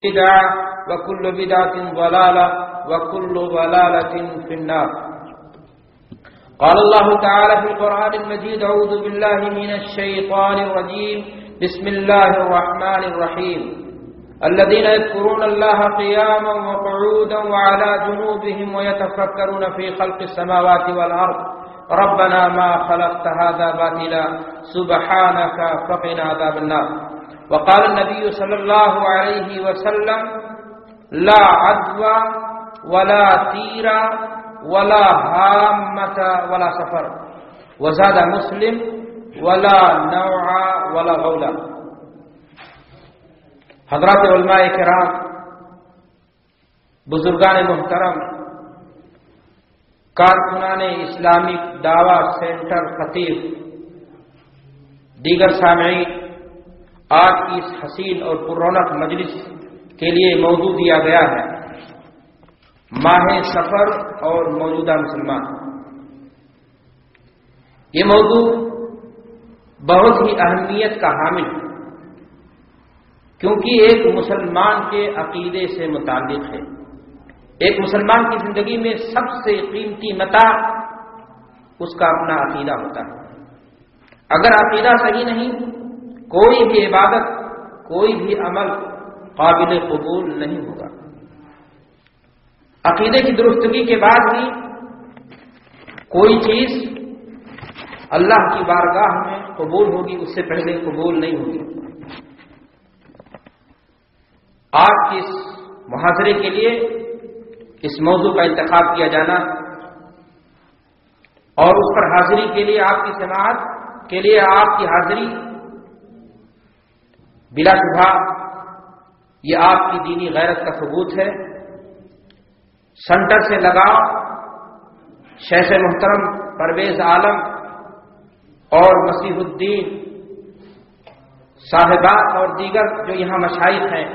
بدعة وكل بدعة ضلالة وكل ضلالة في النار. قال الله تعالى في القرآن المجيد: أعوذ بالله من الشيطان الرجيم. بسم الله الرحمن الرحيم. الذين يذكرون الله قياما وقعودا وعلى جنوبهم ويتفكرون في خلق السماوات والأرض ربنا ما خلقت هذا باطلا سبحانك فقنا عذاب النار. وقال النبي صلی اللہ علیہ وسلم: لا عدوى ولا تیرا ولا حامة ولا سفر. وزاد مسلم: ولا نوع ولا غولا. حضرات علماء کرام، بزرگان محترم، کارکنان اسلامک دعوی سینٹر خطیب، دیگر سامعین، آج کی اس حسین اور پررونق مجلس کے لیے موضوع دیا گیا ہے ماہ سفر اور موجودہ مسلمان. یہ موضوع بہت ہی اہمیت کا حامل ہے کیونکہ ایک مسلمان کے عقیدے سے متعلق ہے. ایک مسلمان کی زندگی میں سب سے قیمتی متاع اس کا اپنا عقیدہ ہوتا ہے. اگر عقیدہ صحیح نہیں، کوئی بھی عبادت، کوئی بھی عمل قابل قبول نہیں ہوگا. عقیدے کی درستگی کے بعد ہی کوئی چیز اللہ کی بارگاہ میں قبول ہوگی، اس سے پہلے قبول نہیں ہوگی. آج کے اس محاضرے کے لیے اس موضوع کا انتخاب کیا جانا اور اس پر حاضری کے لیے آپ کی سماعت کے لیے آپ کی حاضری بلا شبہ یہ آپ کی دینی غیرت کا ثبوت ہے. سینٹر سے لگاؤ شیخ محترم پرویز عالم اور مسیح الدین صاحبات اور دیگر جو یہاں مشائخ ہیں،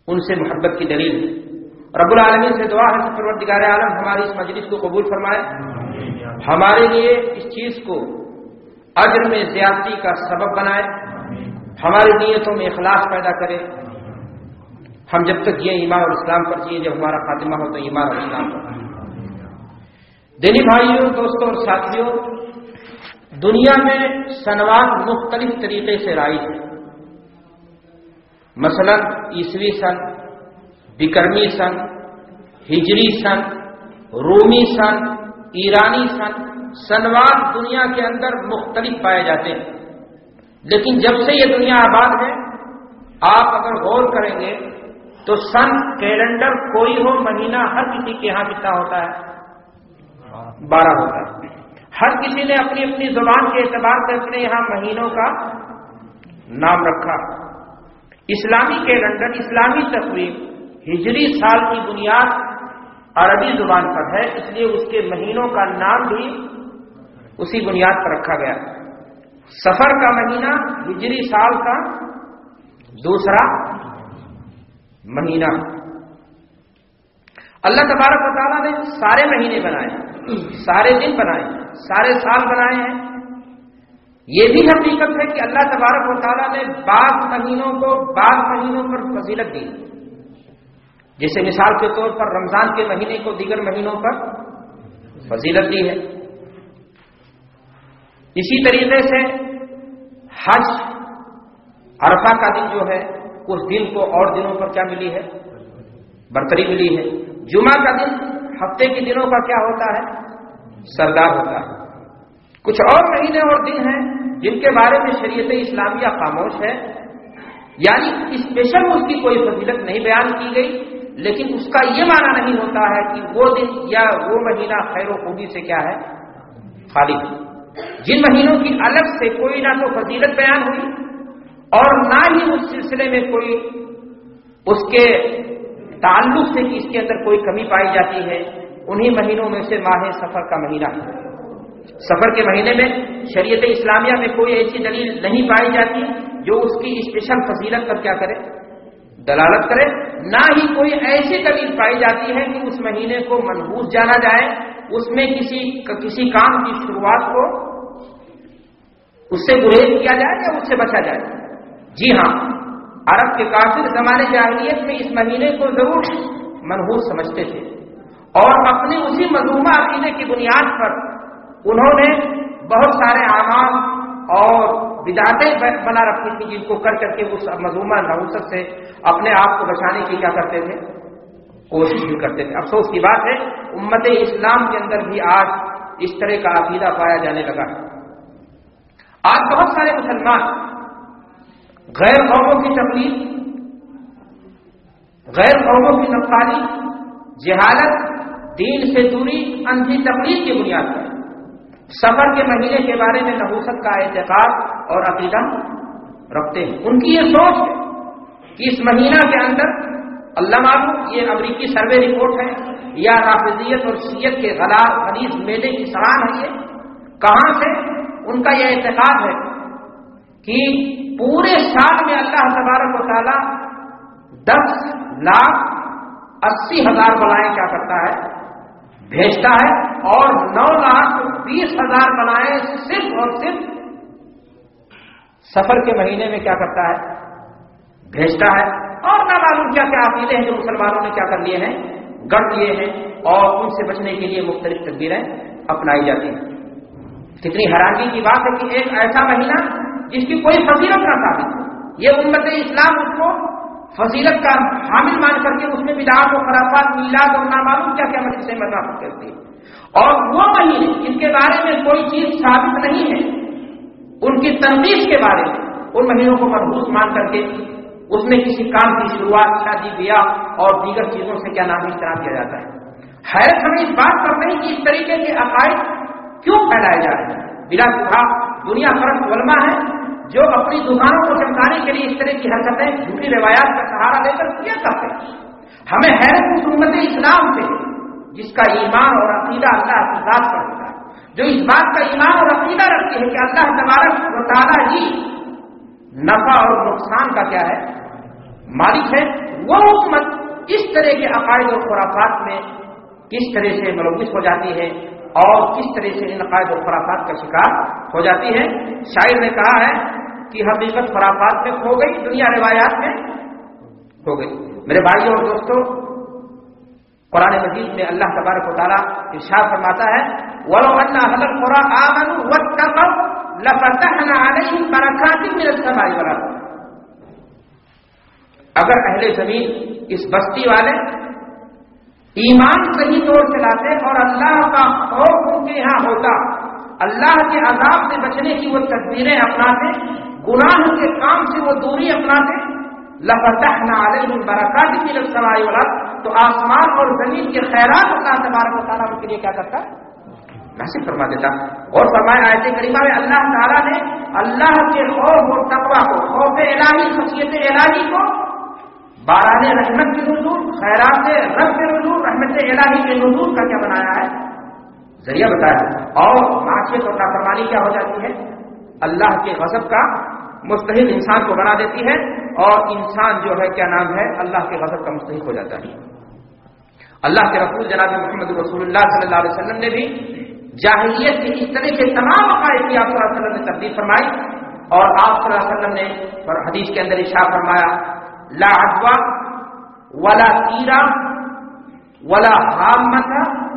ان سے محبت کی دلیل ہے. رب العالمین سے دعا ہے کہ پروردگار عالم ہماری اس مجلس کو قبول فرمائے، ہمارے لیے اس چیز کو اجر میں زیادتی کا سبب بنائے، ہماری نیتوں میں اخلاص پیدا کرے. ہم جب تک یہ ایمان اور اسلام پر جیے، جب ہمارا خاتمہ ہو تو ایمان اور اسلام پر. دینی بھائیوں، دوستوں اور ساتھیوں، دنیا میں سنوات مختلف طریقے سے رائج ہیں. مثلا عیسوی سن، بکرمی سن، ہجری سن، رومی سن، ایرانی سن، سنوات دنیا کے اندر مختلف پائے جاتے ہیں. لیکن جب سے یہ دنیا آباد ہے، آپ اگر غور کریں گے تو سن کیلنڈر کوئی ہو، مہینہ ہر کسی کے یہاں کتنا ہوتا ہے؟ 12 ہوتا ہے. ہر کسی نے اپنی اپنی زبان کے اعتبار سے اپنے یہاں مہینوں کا نام رکھا. اسلامی کیلنڈر، اسلامی تقویم، ہجری سال کی بنیاد عربی زبان پر ہے، اس لیے اس کے مہینوں کا نام بھی اسی بنیاد پر رکھا گیا. سفر کا مہینہ ہجری سال کا دوسرا مہینہ. اللہ تبارک و تعالیٰ نے سارے مہینے بنائے، سارے دن بنائے، سارے سال بنائے ہیں. یہ بھی حقیقت ہے کہ اللہ تبارک و تعالیٰ نے بعض مہینوں کو بعض مہینوں پر فضیلت دی. جیسے مثال کے طور پر رمضان کے مہینے کو دیگر مہینوں پر فضیلت دی ہے. اسی طریقے سے حج عرفہ کا دن جو ہے، اس دن کو اور دنوں پر کیا ملی ہے؟ برتری ملی ہے. جمعہ کا دن ہفتے کے دنوں کا کیا ہوتا ہے؟ سردار ہوتا ہے. کچھ اور مہینے اور دن ہیں جن کے بارے میں شریعت اسلامیہ خاموش ہے، یعنی اسپیشل اس کی کوئی فضیلت نہیں بیان کی گئی، لیکن اس کا یہ معنی نہیں ہوتا ہے کہ وہ دن یا وہ مہینہ خیر و خوبی سے کیا ہے؟ خالی ہے. جن مہینوں کی الگ سے کوئی نہ تو فضیلت بیان ہوئی اور نہ ہی اس سلسلے میں کوئی اس کے تعلق سے کہ اس کے اندر کوئی کمی پائی جاتی ہے، انہی مہینوں میں سے ماہ سفر کا مہینہ ہے. سفر کے مہینے میں شریعت اسلامیہ میں کوئی ایسی دلیل نہیں پائی جاتی جو اس کی اسپیشل فضیلت پر کیا کرے؟ دلالت کرے. نہ ہی کوئی ایسی دلیل پائی جاتی ہے کہ اس مہینے کو منحوس جانا جائے، اس میں کسی کام کی شروعات کو اس سے گریز کیا جائے یا اس سے بچا جائے. جی ہاں، عرب کے کافر زمانے جاہلیت میں اس مہینے کو ضرور منحوس سمجھتے تھے اور اپنے اسی مذمومہ عقیدے کی بنیاد پر انہوں نے بہت سارے اعمال اور بدعتیں بنا رکھی تھی، جن کو کر کے اس مذمومہ نحوست سے اپنے آپ کو بچانے کی کیا کرتے تھے، کوشش بھی کرتے تھے۔ افسوس کی بات ہے امت اسلام کے اندر بھی آج اس طرح کا عقیدہ پایا جانے لگا ہے۔ آج بہت سارے مسلمان غیر قوموں کی تقلید، غیر قوموں کی نفسانی، جہالت، دین سے دوری، اندھی تقلید کی بنیاد پر سفر کے مہینے کے بارے میں نحوست کا اعتقاد اور عقیدہ رکھتے ہیں۔ ان کی یہ سوچ ہے کہ اس مہینہ کے اندر اللہ معلوم یہ امریکی سروے رپورٹ ہے یا رافضیت اور شیعت کے غلیظ میلے کی سڑان ہے، یہ کہاں سے ان کا یہ اعتقاد ہے کہ پورے سال میں اللہ تبارک و تعالی 10,80,000 بلائیں کیا کرتا ہے، بھیجتا ہے، اور 9,20,000 بلائیں صرف اور صرف سفر کے مہینے میں کیا کرتا ہے، بھیجتا ہے۔ اور نہ معلوم کیا کیا عقیدے ہیں جو مسلمانوں نے کیا کر لیے ہیں، گڑھ لیے ہیں، اور ان سے بچنے کے لیے مختلف تدبیریں اپنائی جاتی ہیں۔ کتنی حیرانگی کی بات ہے کہ ایک ایسا مہینہ جس کی کوئی فضیلت نہ ثابت ہو، یہ امت اسلام اس کو فضیلت کا حامل مان کر کے اس میں بدعات و خرافات، میلاد اور نامعلوم کیا کیا مجلسیں منعقد کرتی ہے۔ اور وہ مہینے جن کے بارے میں کوئی چیز ثابت نہیں ہے، ان کی تنقید کے بارے میں ان مہینوں کو مربوط مان کر کے اس میں کسی کام کی شروعات، شادی بیاہ اور دیگر چیزوں سے کیا نام اشتراک کیا جاتا ہے۔ حیرت ہمیں اس بات پر نہیں کہ اس طریقے کے عقائد کیوں پھیلائے جا رہے ہیں۔ بلا شبہ دنیا پرست علماء ہیں جو اپنی دکانوں کو چمکانے کے لیے اس طرح کی حرکتیں جھوٹی روایات کا سہارا لے کر کیا کرتے ہیں۔ ہمیں حیرت اس امت اسلام سے جس کا ایمان اور عقیدہ اللہ کی ذات پر ہوتا ہے، جو اس بات کا ایمان اور عقیدہ رکھتی ہے کہ اللہ تبارک و تعالیٰ ہی نفع اور نقصان کا کیا ہے، مالک ہے، وہ حکومت اس طرح کے عقائد و خرافات میں کس طرح سے ملوث ہو جاتی ہے اور کس طرح سے ان عقائد و خرافات کا شکار ہو جاتی ہے۔ شاعر نے کہا ہے کہ حقیقت خرافات میں کھو گئی، دنیا روایات میں کھو گئی۔ میرے بھائیوں اور دوستوں، قرآن مجید میں اللہ تبارک و تعالیٰ ارشاد فرماتا ہے وَلَوْ أَنَّ أَهْلَ الْقُرَىٰ آمَنُوا وَاتَّقَوْا لَفَتَحْنَا عَلَيْهِمْ بَرَكَاتٍ مِّنَ السَّمَاءِ وَالْأَرْضِ۔ اگر اہل زمین اس بستی والے ایمان صحیح طور سے لاتے اور اللہ کا خوف ان کے یہاں ہوتا، اللہ کے عذاب سے بچنے کی وہ تدبیریں اپناتے، گناہ کے کام سے وہ دوری اپناتے، لَفَتَحْنَا عَلَيْهِمْ بَرَكَاتٍ مِّنَ السَّمَاءِ وَالْأَرْضِ، تو آسمان اور زمین کے خیرات اللہ تبارک و تعالیٰ ان کے لیے کیا کرتا، نصیب فرما دیتا۔ اور فرمایا آیت کریمہ میں اللہ تعالیٰ نے اللہ کے خوف اور تقویٰ کو، خوف الہی، خشیت الہی کو باران رحمت کے نزول، خیرات رب کے نزول، رحمت الہی کے نزول کا کیا بنایا ہے، ذریعہ بتایا۔ اور معصیت اور نافرمانی کیا ہو جاتی ہے، اللہ کے غضب کا مستحق انسان کو بنا دیتی ہے، اور انسان جو ہے کیا نام ہے، اللہ کے غضب کا مستحق ہو جاتا ہے۔ اللہ کے رسول جناب محمد رسول اللہ صلی اللہ علیہ وسلم نے بھی جاہلیت کے اس طرح کے تمام عقائد کی آپ صلی اللہ علیہ وسلم نے تردید فرمائی، اور آپ صلی اللہ علیہ وسلم نے حدیث کے اندر ارشاد فرمایا لا عدوى ولا تیرا ولا حامۃ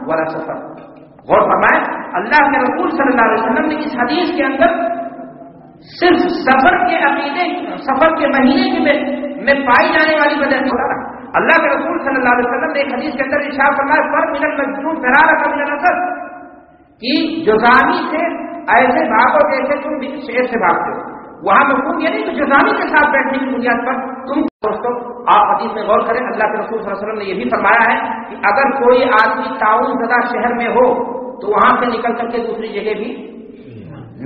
ولا سفر۔ غور فرمائے اللہ کے رسول صلی اللہ علیہ وسلم نے اس حدیث کے اندر صرف سفر کے عقیدے، سفر کے مہینے میں پائی جانے والی وجہ سے بتا رہا۔ اللہ کے رسول صلی اللہ علیہ وسلم نے ایک حدیث کے اندر ارشاد فرمایا پر من المجنون فرارک من الاسد، کہ جزامی سے ایسے بھاگو جیسے تم شیر سے بھاگتے ہو۔ وہاں مفہوم یہ نہیں کہ جزامی کے ساتھ بیٹھنے کی بنیاد پر تم دوستوں آپ حدیث میں غور کریں، اللہ کے رسول صلی اللہ علیہ وسلم نے یہ بھی فرمایا ہے کہ اگر کوئی آدمی تعاون زدہ شہر میں ہو تو وہاں سے نکل کر کے دوسری جگہ بھی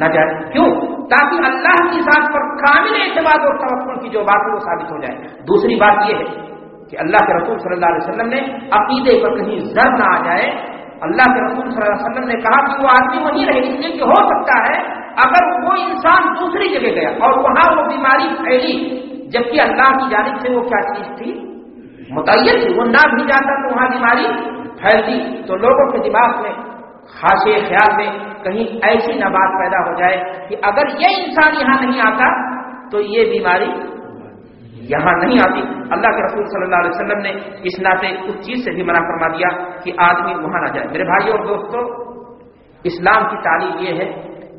نہ جائے، کیوں؟ تاکہ اللہ کی ذات پر کامل اعتماد اور توکل کی جو بات ہے وہ ثابت ہو جائے۔ دوسری بات یہ ہے کہ اللہ کے رسول صلی اللہ علیہ وسلم نے عقیدے پر کہیں زر نہ آ جائے۔ اللہ کے رسول صلی اللہ علیہ وسلم نے کہا کہ وہ آدمی وہیں رہے، اس لیے کہ ہو سکتا ہے اگر وہ انسان دوسری جگہ گیا اور وہاں وہ بیماری پھیلی، جبکہ اللہ کی جانب سے وہ کیا چیز تھی، متعین تھی، وہ نہ بھی جاتا تو وہاں بیماری پھیلتی۔ تو لوگوں کے دماغ میں خاصے خیال میں کہیں ایسی نہ بات پیدا ہو جائے کہ اگر یہ انسان یہاں نہیں آتا تو یہ بیماری یہاں نہیں آتی. اللہ کے رسول صلی اللہ علیہ وسلم نے اس ناطے اس چیز سے بھی منع فرما دیا کہ آدمی وہاں نہ جائے. میرے بھائیوں اور دوستوں، اسلام کی تعلیم یہ ہے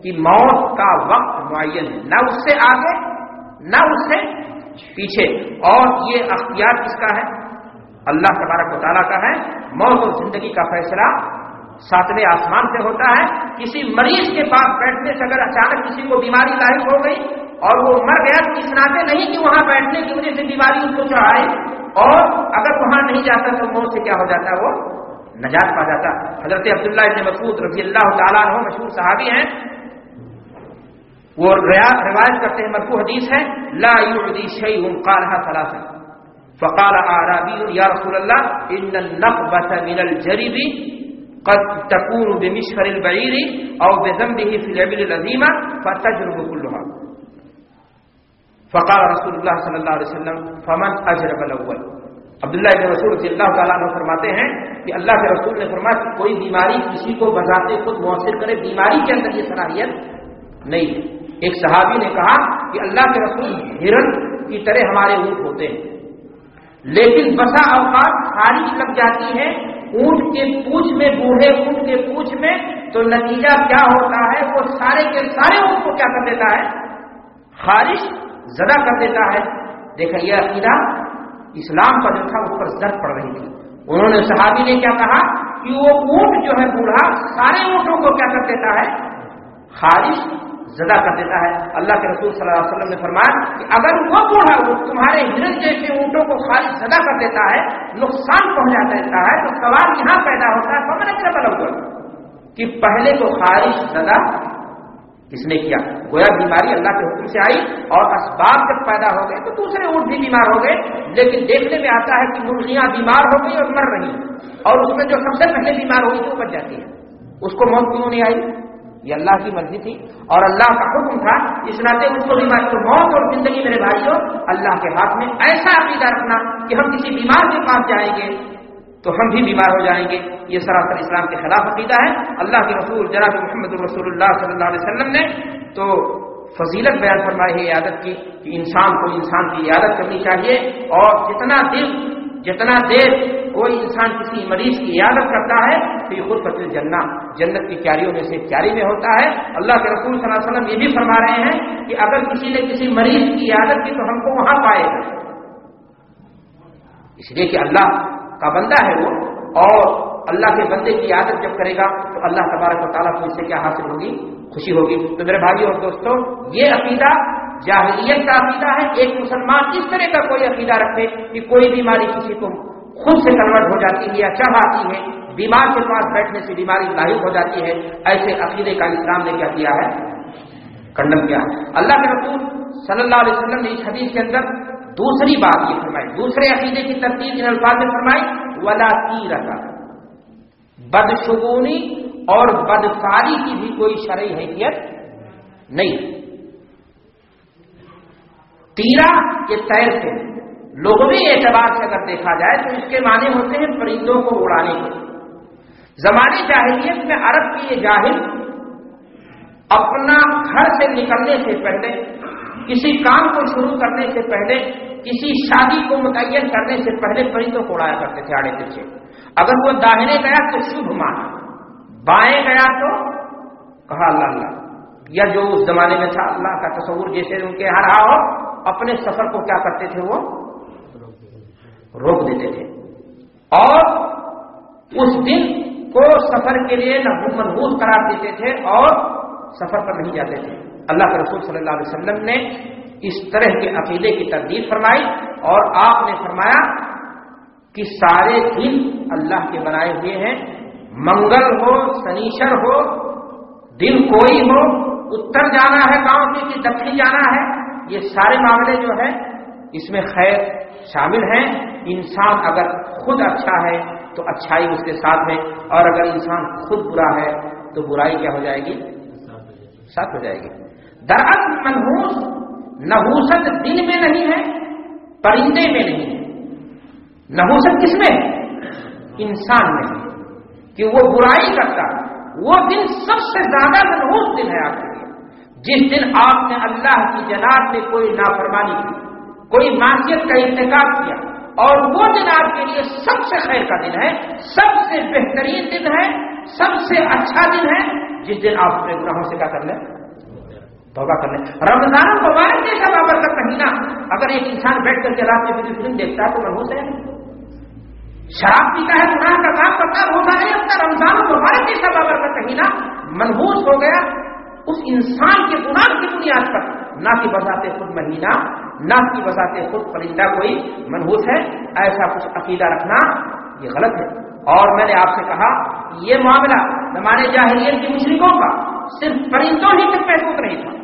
کہ موت کا وقت معین ہے، نہ اس سے آگے نہ اس سے پیچھے، اور یہ اختیار کس کا ہے؟ اللہ تبارک و تعالیٰ کا ہے. موت اور زندگی کا فیصلہ ساتویں آسمان سے ہوتا ہے. کسی مریض کے پاس بیٹھنے سے اگر اچانک کسی کو بیماری لاحق ہو گئی اور وہ مر گیا تو اس ناطے نہیں کہ وہاں بیٹھنے کی وجہ سے بیماری اس کو چڑھائے، اور اگر وہاں نہیں جاتا تو موت سے کیا ہو جاتا ہے؟ وہ نجات پا جاتا. حضرت عبداللہ ابن مسعود رضی اللہ تعالیٰ عنہ مشہور صحابی ہیں، وہ روایت کرتے ہیں، مرفوع حدیث ہے، لا يعدي شيء قالها ثلاثا فقال اعرابي يا رسول الله ان النقبة من الجرب قد تكون بمشفر البعير او بذنبه في الابل العظيمة فتجرب كلها. فقال رسول اللہ صلی اللہ علیہ وسلم فمن اجرب الاول. عبداللہ ابن مسعود رضی اللہ تعالیٰ عنہ فرماتے ہیں کہ اللہ کے رسول نے فرمایا کہ کوئی بیماری کسی کو بذات خود مؤثر کرے، بیماری کے اندر یہ صلاحیت نہیں ہے. ایک صحابی نے کہا کہ اللہ کے رسول ہرن کی طرح ہمارے اونٹ ہوتے ہیں، لیکن بسا اوقات خارش لگ جاتی ہے اونٹ کے پوچھ میں، بوڑھے اونٹ کے پوچھ میں، تو نتیجہ کیا ہوتا ہے؟ وہ سارے کے سارے اونٹ کو کیا کر دیتا ہے؟ خارش زدہ کر دیتا ہے. دیکھا یہ عقیدہ اسلام کا جو تھا اس پر زد پڑ رہی تھی. انہوں نے صحابی نے کیا کہا کہ وہ اونٹ جو ہے بوڑھا سارے اونٹوں کو کیا کر دیتا ہے؟ خارش زدہ کر دیتا ہے. اللہ کے رسول صلی اللہ علیہ وسلم نے فرمایا کہ اگر وہ بوڑھا اونٹ تمہارے ہرن جیسے اونٹوں کو خارش زدہ کر دیتا ہے، نقصان پہنچا دیتا ہے، تو سوال یہاں پیدا ہوتا ہے فمن اجرب الاول کہ پہلے تو خارش زدہ کس نے کیا؟ گویا بیماری اللہ کے حکم سے آئی اور اسباب جب پیدا ہو گئے تو دوسرے اونٹ بھی بیمار ہو گئے، لیکن دیکھنے میں آتا ہے کہ مرغیاں بیمار ہو گئی اور مر رہی، اور اس میں جو سب سے پہلے بیمار ہوئی تھی وہ بچ جاتی ہے. اس کو موت کیوں نہیں آئی؟ یہ اللہ کی مرضی تھی اور اللہ کا حکم تھا، اس ناطے اس کو بیماری. تو موت اور زندگی میرے بھائیوں اللہ کے ہاتھ میں. ایسا عقیدہ رکھنا کہ ہم کسی بیمار کے پاس جائیں گے تو ہم بھی بیمار ہو جائیں گے، یہ سراسر اسلام کے خلاف عقیدہ ہے. اللہ کے رسول جناب محمد رسول اللہ صلی اللہ علیہ وسلم نے تو فضیلت بیان فرمائی ہے عیادت کی کہ انسان کو انسان کی عیادت کرنی چاہیے، اور جتنا دیر کوئی انسان کسی مریض کی عیادت کرتا ہے تو یہ خود فتل جنت کی کیاریوں میں سے کیاری میں ہوتا ہے. اللہ کے رسول صلی اللہ علیہ وسلم یہ بھی فرما رہے ہیں کہ اگر کسی نے کسی مریض کی عیادت کی تو ہم کو وہاں پائے گا، اس لیے کہ اللہ کا بندہ ہے وہ، اور اللہ کے بندے کی عادت جب کرے گا تو اللہ تبارک و تعالیٰ کو اس سے کیا حاصل ہوگی؟ خوشی ہوگی. تو میرے بھائیوں اور دوستوں، یہ عقیدہ جاہلیت کا عقیدہ ہے. ایک مسلمان اس طرح کا کوئی عقیدہ رکھے کہ کوئی بیماری کسی کو خود سے کنورٹ ہو جاتی ہے یا چڑھ آتی ہے، بیمار کے پاس بیٹھنے سے بیماری لاحق ہو جاتی ہے، ایسے عقیدے کا اسلام نے کیا کیا ہے؟ کنڈم کیا ہے. اللہ کے رسول صلی اللہ علیہ وسلم نے اس حدیث کے اندر دوسری بات یہ فرمائی، دوسرے عقیدے کی ترتیب ان الفاظ میں فرمائی، ولا تیرہ، بدشگونی اور بدکاری کی بھی کوئی شرعی حیثیت نہیں. تیرا یہ تیر سے لغوی اعتبار سے اگر دیکھا جائے تو اس کے معنی ہوتے ہیں پرندوں کو اڑانے کے. زمانے جاہلیت میں عرب کی یہ جاہل اپنا گھر سے نکلنے سے پہلے، کسی کام کو شروع کرنے سے پہلے، کسی شادی کو متعین کرنے سے پہلے پرندوں کو اڑایا کرتے تھے آڑے پیچھے. اگر وہ داہنے گیا تو شبھ مانا، بائیں گیا تو کہا اللہ اللہ، یا جو اس زمانے میں تھا اللہ کا تصور جیسے ان کے یہاں رہا ہو، اپنے سفر کو کیا کرتے تھے؟ وہ روک دیتے تھے، اور اس دن کو سفر کے لیے منحوس قرار دیتے تھے اور سفر پر نہیں جاتے تھے. اللہ کے رسول صلی اللہ علیہ وسلم نے اس طرح کے عقیدے کی تردید فرمائی، اور آپ نے فرمایا کہ سارے دن اللہ کے بنائے ہوئے ہیں، منگل ہو، سنیچر ہو، دن کوئی ہو، اتر جانا ہے گاؤں سے کہ دکھن جانا ہے، یہ سارے معاملے جو ہے اس میں خیر شامل ہیں. انسان اگر خود اچھا ہے تو اچھائی اس کے ساتھ ہے، اور اگر انسان خود برا ہے تو برائی کیا ہو جائے گی؟ ساتھ ہو جائے گی. دراصل منحوس نحوست دن میں نہیں ہے، پرندے میں نہیں ہے. نحوست کس میں ہے؟ انسان میں ہے کہ وہ برائی کرتا ہے. وہ دن سب سے زیادہ منحوس دن ہے آپ کے لیے، جس دن آپ نے اللہ کی جناب میں کوئی نافرمانی کی، کوئی معصیت کا ارتکاب کیا، اور وہ دن آپ کے لیے سب سے خیر کا دن ہے، سب سے بہترین دن ہے، سب سے اچھا دن ہے، جس دن آپ اپنے گناہوں سے کیا کر لیں، توبہ کر لیں۔ رمضان مبارک جیسا بابرکت مہینہ اگر ایک انسان بیٹھ کر کے رات میں فلم دیکھتا ہے تو منحوس ہے، شراب پیتا ہے، گناہ کا کام کرتا ہے، روزہ نہیں رکھتا، رمضان مبارک جیسا بابرکت مہینہ منحوس ہو گیا اس انسان کے گناہ کی بنیاد پر، نہ کہ بذات خود مہینہ، نہ کہ بذات خود پرندہ کوئی منحوس ہے۔ ایسا کچھ عقیدہ رکھنا یہ غلط ہے۔ اور میں نے آپ سے کہا یہ معاملہ زمانے جاہلیت کے مشرکوں کا صرف پرندوں ہی تک محدود نہیں تھا،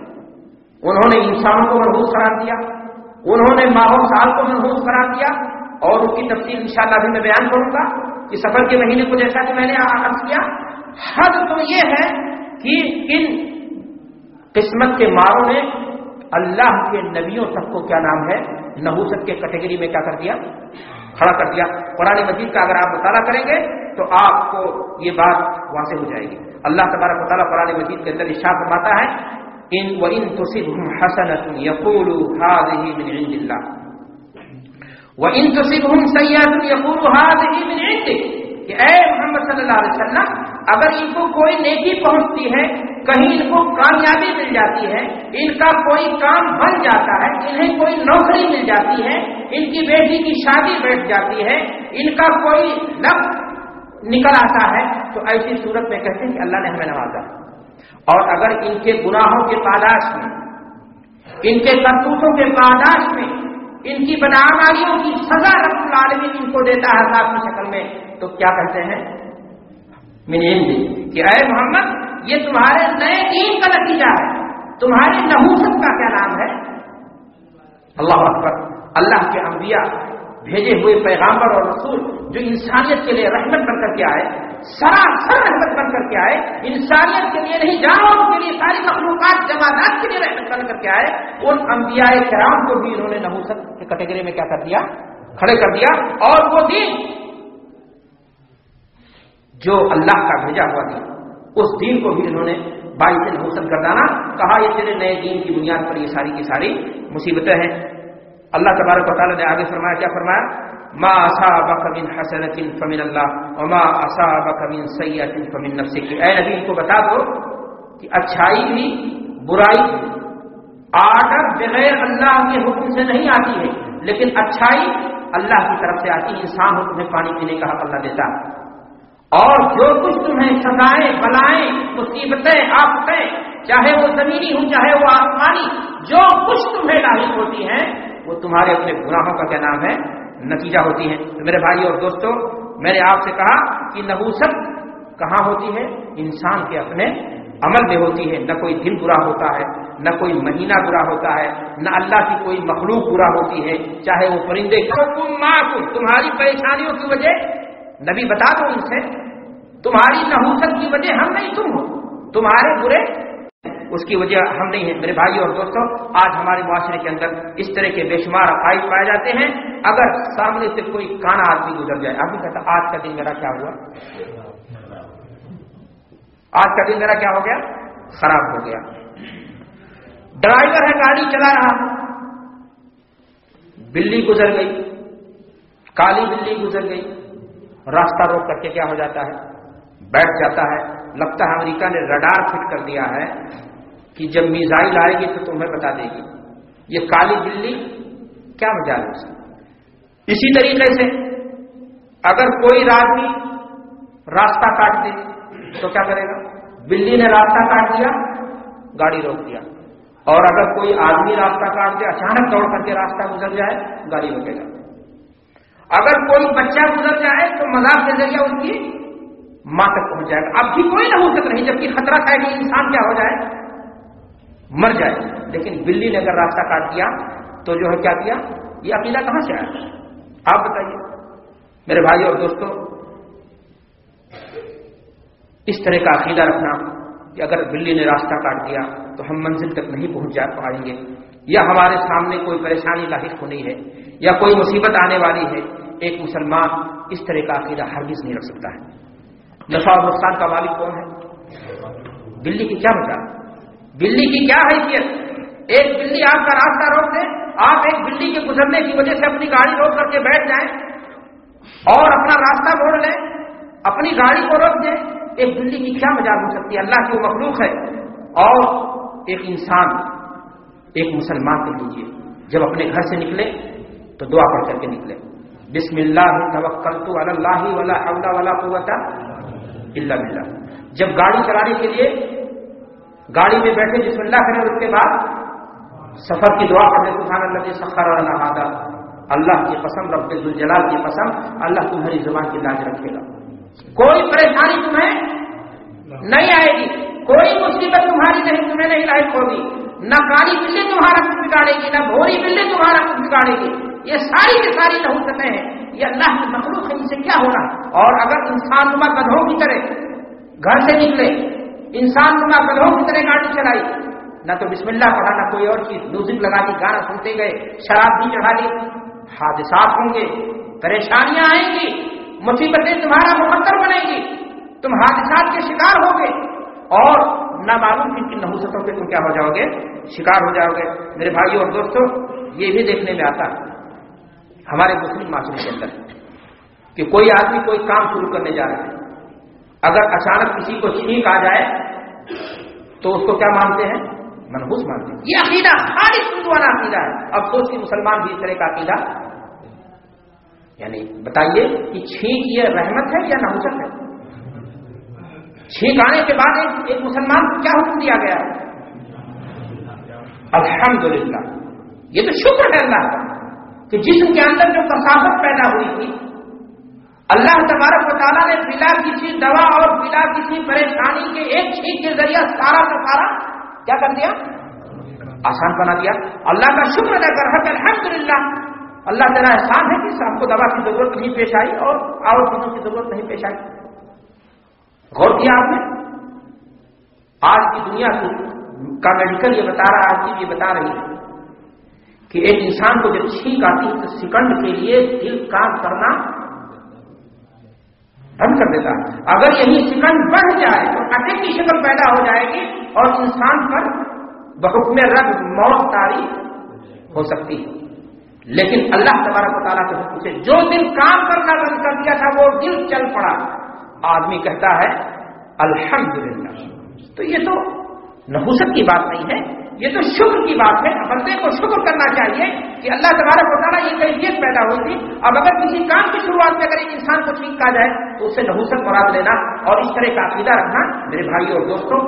انہوں نے انسانوں کو منحوس قرار دیا، انہوں نے ماہ و سال کو منحوس قرار دیا، اور اس کی تفصیل انشاءاللہ بھی میں بیان کروں گا کہ سفر کے مہینے کو جیسا کہ میں نے عرض کیا۔ حد تو یہ ہے کہ ان قسمت کے ماروں نے اللہ کے نبیوں تک کو کیا نام ہے نحوست کے کیٹیگری میں کیا کر دیا، کھڑا کر دیا۔ قرآن مجید کا اگر آپ مطالعہ کریں گے تو آپ کو یہ بات واضح ہو جائے گی۔ اللہ تبارک و تعالیٰ قرآن مجید کے اندر ارشاد فرماتا ہے وَإِن تُصِبْهُمْ حَسَنَةٌ يَقُولُوا هَٰذِهِ مِنْ عِندِ اللَّهِ وَإِن تُصِبْهُمْ سَيِّئَةٌ يَقُولُوا هَٰذِهِ مِنْ عِندِكَ، کہ اے محمد صلی اللہ علیہ وسلم اگر ان کو کوئی نیکی پہنچتی ہے، کہیں ان کو کامیابی مل جاتی ہے، ان کا کوئی کام بن جاتا ہے، انہیں کوئی نوکری مل جاتی ہے، ان کی بیٹی کی شادی بیٹھ جاتی ہے، ان کا کوئی لفظ نکل آتا ہے، تو ایسی صورت میں کہتے ہیں کہ اللہ نے ہمیں نوازا۔ اور اگر ان کے گناہوں کے پاداش میں، ان کے کرتوتوں کے پاداش میں، ان کی بدعمالیوں کی سزا رب العالمین ان کو دیتا ہے عذاب کی شکل میں، تو کیا کہتے ہیں من عندی، کہ اے محمد یہ تمہارے نئے دین کا نتیجہ ہے، تمہاری نحوست کا کیا نام ہے۔ اللہ اکبر۔ اللہ کے انبیاء، بھیجے ہوئے پیغامبر اور رسول جو انسانیت کے لیے رحمت بن کر کے آئے، سراسر رحمت بن کر کے آئے، انسانیت کے لیے نہیں جانوروں کے لیے، ساری مخلوقات جمادات کے لیے رحمت بن کر کے آئے، ان انبیاء کرام کو بھی انہوں نے نحوست کی کیٹیگری میں کیا کر دیا، کھڑے کر دیا۔ اور وہ دین جو اللہ کا بھیجا ہوا دین، اس دین کو بھی انہوں نے باعث نحوست گردانا، کہا یہ تیرے نئے دین کی بنیاد پر یہ ساری کی ساری مصیبتیں ہیں۔ اللہ تبارک و تعالیٰ نے آگے فرمایا، کیا فرمایا، ما اصابک من حسنۃ فمن اللہ وما اصابک من سیئۃ فمن نفسک، اے نبی ان کو بتا دو کہ اچھائی بھی برائی بھی آڈر بغیر اللہ کے حکم سے نہیں آتی ہے، لیکن اچھائی اللہ کی طرف سے آتی ہے۔ انسان ہو تمہیں پانی پینے کا حق اللہ دیتا ہے، اور جو کچھ تمہیں سزائیں، بلائیں، مصیبتیں، آفتیں، چاہے وہ زمینی ہوں چاہے وہ آسمانی، جو کچھ تمہیں لاحق ہوتی ہیں وہ تمہارے اپنے گناہوں کا کیا نام ہے نتیجہ ہوتی ہے۔ تو میرے بھائی اور دوستو، میں نے آپ سے کہا کہ نحوست کہاں ہوتی ہے، انسان کے اپنے عمل میں ہوتی ہے۔ نہ کوئی دن برا ہوتا ہے، نہ کوئی مہینہ برا ہوتا ہے، نہ اللہ کی کوئی مخلوق برا ہوتی ہے، چاہے وہ پرندے۔ تمہاری پریشانیوں کی وجہ نبی بتا دو ان سے، تمہاری نحوست کی وجہ ہم نہیں تم ہو، تمہارے برے اس کی وجہ ہم نہیں ہیں۔ میرے بھائی اور دوستوں، آج ہمارے معاشرے کے اندر اس طرح کے بے شمار عقائد پائے جاتے ہیں۔ اگر سامنے سے کوئی کانا آدمی گزر جائے، آدمی کہتا آج کا دن میرا کیا ہوا، آج کا دن میرا کیا ہو گیا، خراب ہو گیا۔ ڈرائیور ہے، گاڑی چلا رہا، بلی گزر گئی، کالی بلی گزر گئی، راستہ روک کر کے کیا ہو جاتا ہے، بیٹھ جاتا ہے۔ لگتا ہے امریکہ نے رڈار فٹ کر دیا ہے کہ جب میزائل آئے گی تو تمہیں بتا دے گی۔ یہ کالی بلی کیا مجال ہے اس کا۔ اسی طریقے سے اگر کوئی آدمی راستہ کاٹ دے تو کیا کرے گا، بلی نے راستہ کاٹ دیا، گاڑی روک دیا۔ اور اگر کوئی آدمی راستہ کاٹ دے، اچانک دوڑ کر کے راستہ گزر جائے، گاڑی روکے گا۔ اگر کوئی بچہ گزر جائے تو مذاق کے ذریعے اس کی ماں تک پہنچ جائے گا۔ اب بھی کوئی نحوست نہیں، جبکہ خطرہ ہے کہ انسان کیا ہو جائے، مر جائے۔ لیکن بلی نے اگر راستہ کاٹ دیا تو جو ہے کیا کیا، یہ عقیدہ کہاں سے آیا، آپ بتائیے میرے بھائی اور دوستوں۔ اس طرح کا عقیدہ رکھنا کہ اگر بلی نے راستہ کاٹ دیا تو ہم منزل تک نہیں پہنچ جا پائیں گے، یا ہمارے سامنے کوئی پریشانی لاحق ہونی ہے، یا کوئی مصیبت آنے والی ہے، ایک مسلمان اس طرح کا عقیدہ ہرگز نہیں رکھ سکتا ہے۔ نفع اور نقصان کا مالک کون ہے، بلی کی کیا مجال، بلی کی کیا حیثیت۔ ایک بلی آپ کا راستہ روک دے آپ ایک بلی کے گزرنے کی وجہ سے اپنی گاڑی روک کر کے بیٹھ جائیں اور اپنا راستہ موڑ لیں، اپنی گاڑی کو روک دیں، ایک بلی کی کیا مجال ہو سکتی ہے؟ اللہ کی وہ مخلوق ہے۔ اور ایک انسان، ایک مسلمان کہہ لیجیے، جب اپنے گھر سے نکلے تو دعا پڑھ کر کے نکلے، بسم اللہ توکلت علی اللہ ولا حول ولا قوت الا باللہ۔ جب گاڑی چلانے کے لیے گاڑی میں بیٹھے بسم اللہ کریں، اس کے بعد سفر کی دعا پڑھیں، سبحان الذی سخر لنا ھذا، اللہ کی قسم، رب ذوالجلال کی قسم، اللہ تمہاری زبان کی لاج رکھے گا، کوئی پریشانی تمہیں نہیں آئے گی، کوئی مصیبت تمہیں نہیں لاحق ہوگی، نہ کالی بلی تمہارا کچھ بگاڑے گی، نہ بھوری بلی تمہارا کچھ بگاڑے گی۔ یہ ساری کی ساری نحوستیں ہیں، یہ اللہ کی مخلوق ہے، ان سے کیا ہونا۔ اور اگر انسان نما گدھوں کی طرح گھر سے نکلے، انسان نما گدھوں کی طرح گاڑی چلائی، نہ تو بسم اللہ پڑھا، نہ کوئی اور چیز، میوزک لگا دی، گانا سنتے گئے، شراب بھی چڑھا لی، حادثات ہوں گے، پریشانیاں آئیں گی، مصیبتیں تمہارا مقدر بنیں گی، تم حادثات کے شکار ہوگے، اور نہ معلوم کن نحوستوں کے تم کیا ہو جاؤ گے، شکار ہو جاؤ گے۔ میرے بھائیوں اور دوستوں، یہ بھی دیکھنے میں آتا ہے ہمارے مسلم معاشرے کے اندر کہ کوئی آدمی کوئی کام شروع کرنے جا رہا ہے، اگر اچانک کسی کو چھینک آ جائے تو اس کو کیا مانتے ہیں؟ منحوس مانتے ہیں۔ یہ عقیدہ خالص ہندوانہ عقیدہ ہے۔ افسوس کہ مسلمان بھی اس طرح کا عقیدہ، یعنی بتائیے کہ چھینک یہ رحمت ہے یا نحوست ہے؟ چھینک آنے کے بعد ایک مسلمان کو کیا حکم دیا گیا؟ الحمدللہ، یہ تو شکر ہے اللہ کا کہ جسم کے اندر جو کثافت پیدا ہوئی تھی، اللہ تبارک و تعالیٰ نے بلا کسی دوا اور بلا کسی پریشانی کے ایک چھینک کے ذریعہ سارا کا سارا کیا کر دیا؟ آسان بنا دیا۔ اللہ کا شکر ادا کر رہا ہے، الحمدللہ، اللہ تعالیٰ احسان ہے کہ آپ کو دوا کی ضرورت نہیں پیش آئی اور چیزوں کی ضرورت نہیں پیش آئی۔ غور کیا آپ نے؟ آج کی دنیا کا میڈیکل یہ بتا رہا ہے، یہ بتا رہی ہے کہ ایک انسان کو جب چھینک آتی ہے تو سیکنڈ کے لیے دل کام کرنا بند کر دیتا ہے۔ اگر یہی سیکنڈ بڑھ جائے تو اٹیک کی شکل پیدا ہو جائے گی اور انسان پر بحکم رب موت طاری ہو سکتی ہے۔ لیکن اللہ تبارک و تعالیٰ کے حکم سے جو دل کام کرنا بند کر دیا تھا وہ دل چل پڑا۔ آدمی کہتا ہے الحمدللہ۔ تو یہ تو نحوست کی بات نہیں ہے، یہ تو شکر کی بات ہے۔ بندے کو شکر کرنا چاہیے کہ اللہ تبارک و تعالیٰ یہ کیفیت پیدا ہوئی تھی۔ اب اگر کسی کام کی شروعات میں اگر ایک انسان کو چھینک آ جائے تو اس سے نحوست مراد لینا اور اس طرح کا عقیدہ رکھنا، میرے بھائیوں اور دوستوں،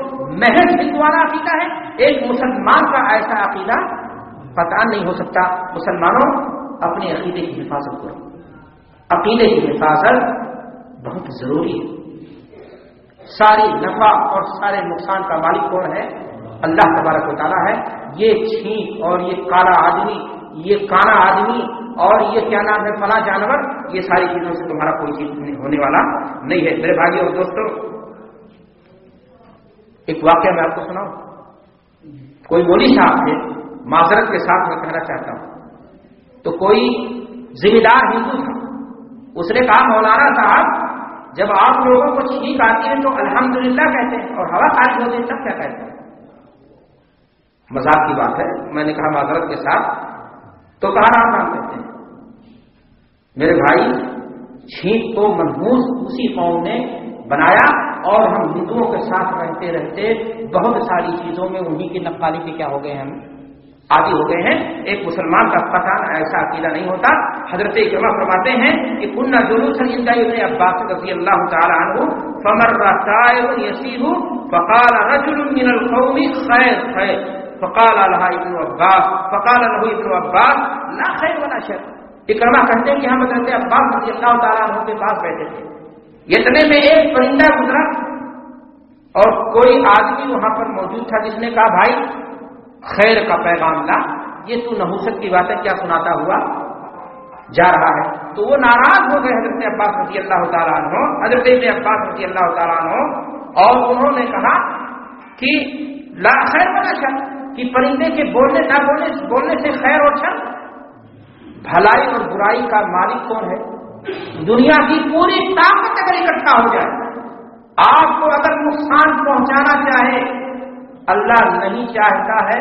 محض ہندوانہ عقیدہ ہے۔ ایک مسلمان کا ایسا عقیدہ قطعا نہیں ہو سکتا۔ مسلمانوں، اپنے عقیدے کی حفاظت کرو۔ عقیدے کی حفاظت بہت ضروری ہے۔ ساری نفع اور سارے نقصان کا مالک کون ہے؟ اللہ تبارک و تعالیٰ ہے۔ یہ چھینک اور یہ کالا آدمی، یہ کانا آدمی اور یہ کیا نام ہے فلاں جانور، یہ ساری چیزوں سے تمہارا کوئی چیز ہونے والا نہیں ہے۔ میرے بھائیوں اور دوستوں، ایک واقعہ میں آپ کو سناؤں۔ کوئی مولوی صاحب تھے، معذرت کے ساتھ میں کہنا چاہتا ہوں، تو کوئی ذمہ دار ہندو تھا، اس نے کہا مولانا صاحب جب آپ لوگوں کو چھینک آتی ہے تو الحمدللہ کہتے ہیں اور ہوا خارج ہوتی ہے تب کیا کہتے ہیں؟ مذاق کی بات ہے، میں نے کہا معذرت کے ساتھ، تو کہا آپ نام کہتے ہیں۔ میرے بھائی، چھینک کو منحوس اسی قوم نے بنایا اور ہم ہندوؤں کے ساتھ رہتے رہتے بہت ساری چیزوں میں انہی کی نقالی کے کیا ہو گئے ہیں، عادی ہو گئے ہیں۔ ایک مسلمان کا قطعاً ایسا عقیدہ نہیں ہوتا۔ حضرت اکرمہ فرماتے ہیں کہ كنا جلوسا عند ابن عباس رضی اللہ تعالی عنہ فمر طائر يسير فقال رجل من القوم خير خير فقال له ابن عباس لا خیر ولا شر۔ اکرمہ کہتے ہیں کہ ہم حضرت عباس رضی اللہ تعالی عنہ کے پاس بیٹھے تھے، اتنے میں ایک پرندہ گزرا اور کوئی آدمی وہاں پر موجود تھا جس نے کہا بھائی خیر کا پیغام لا، یہ تو نحوست کی بات ہے، کیا سناتا ہوا جا رہا ہے۔ تو وہ ناراض ہو گئے حضرت عباس رضی اللہ تعالیٰ عنہ، حضرت ابن عباس رضی اللہ تعالیٰ عنہ، اور انہوں نے کہا کہ لا خیر ولا شر، کہ پرندے کے بولنے سے خیر اور شر، بھلائی اور برائی کا مالک کون ہے؟ دنیا کی پوری طاقت اگر اکٹھا ہو جائے، آپ کو اگر نقصان پہنچانا چاہے، اللہ نہیں چاہتا ہے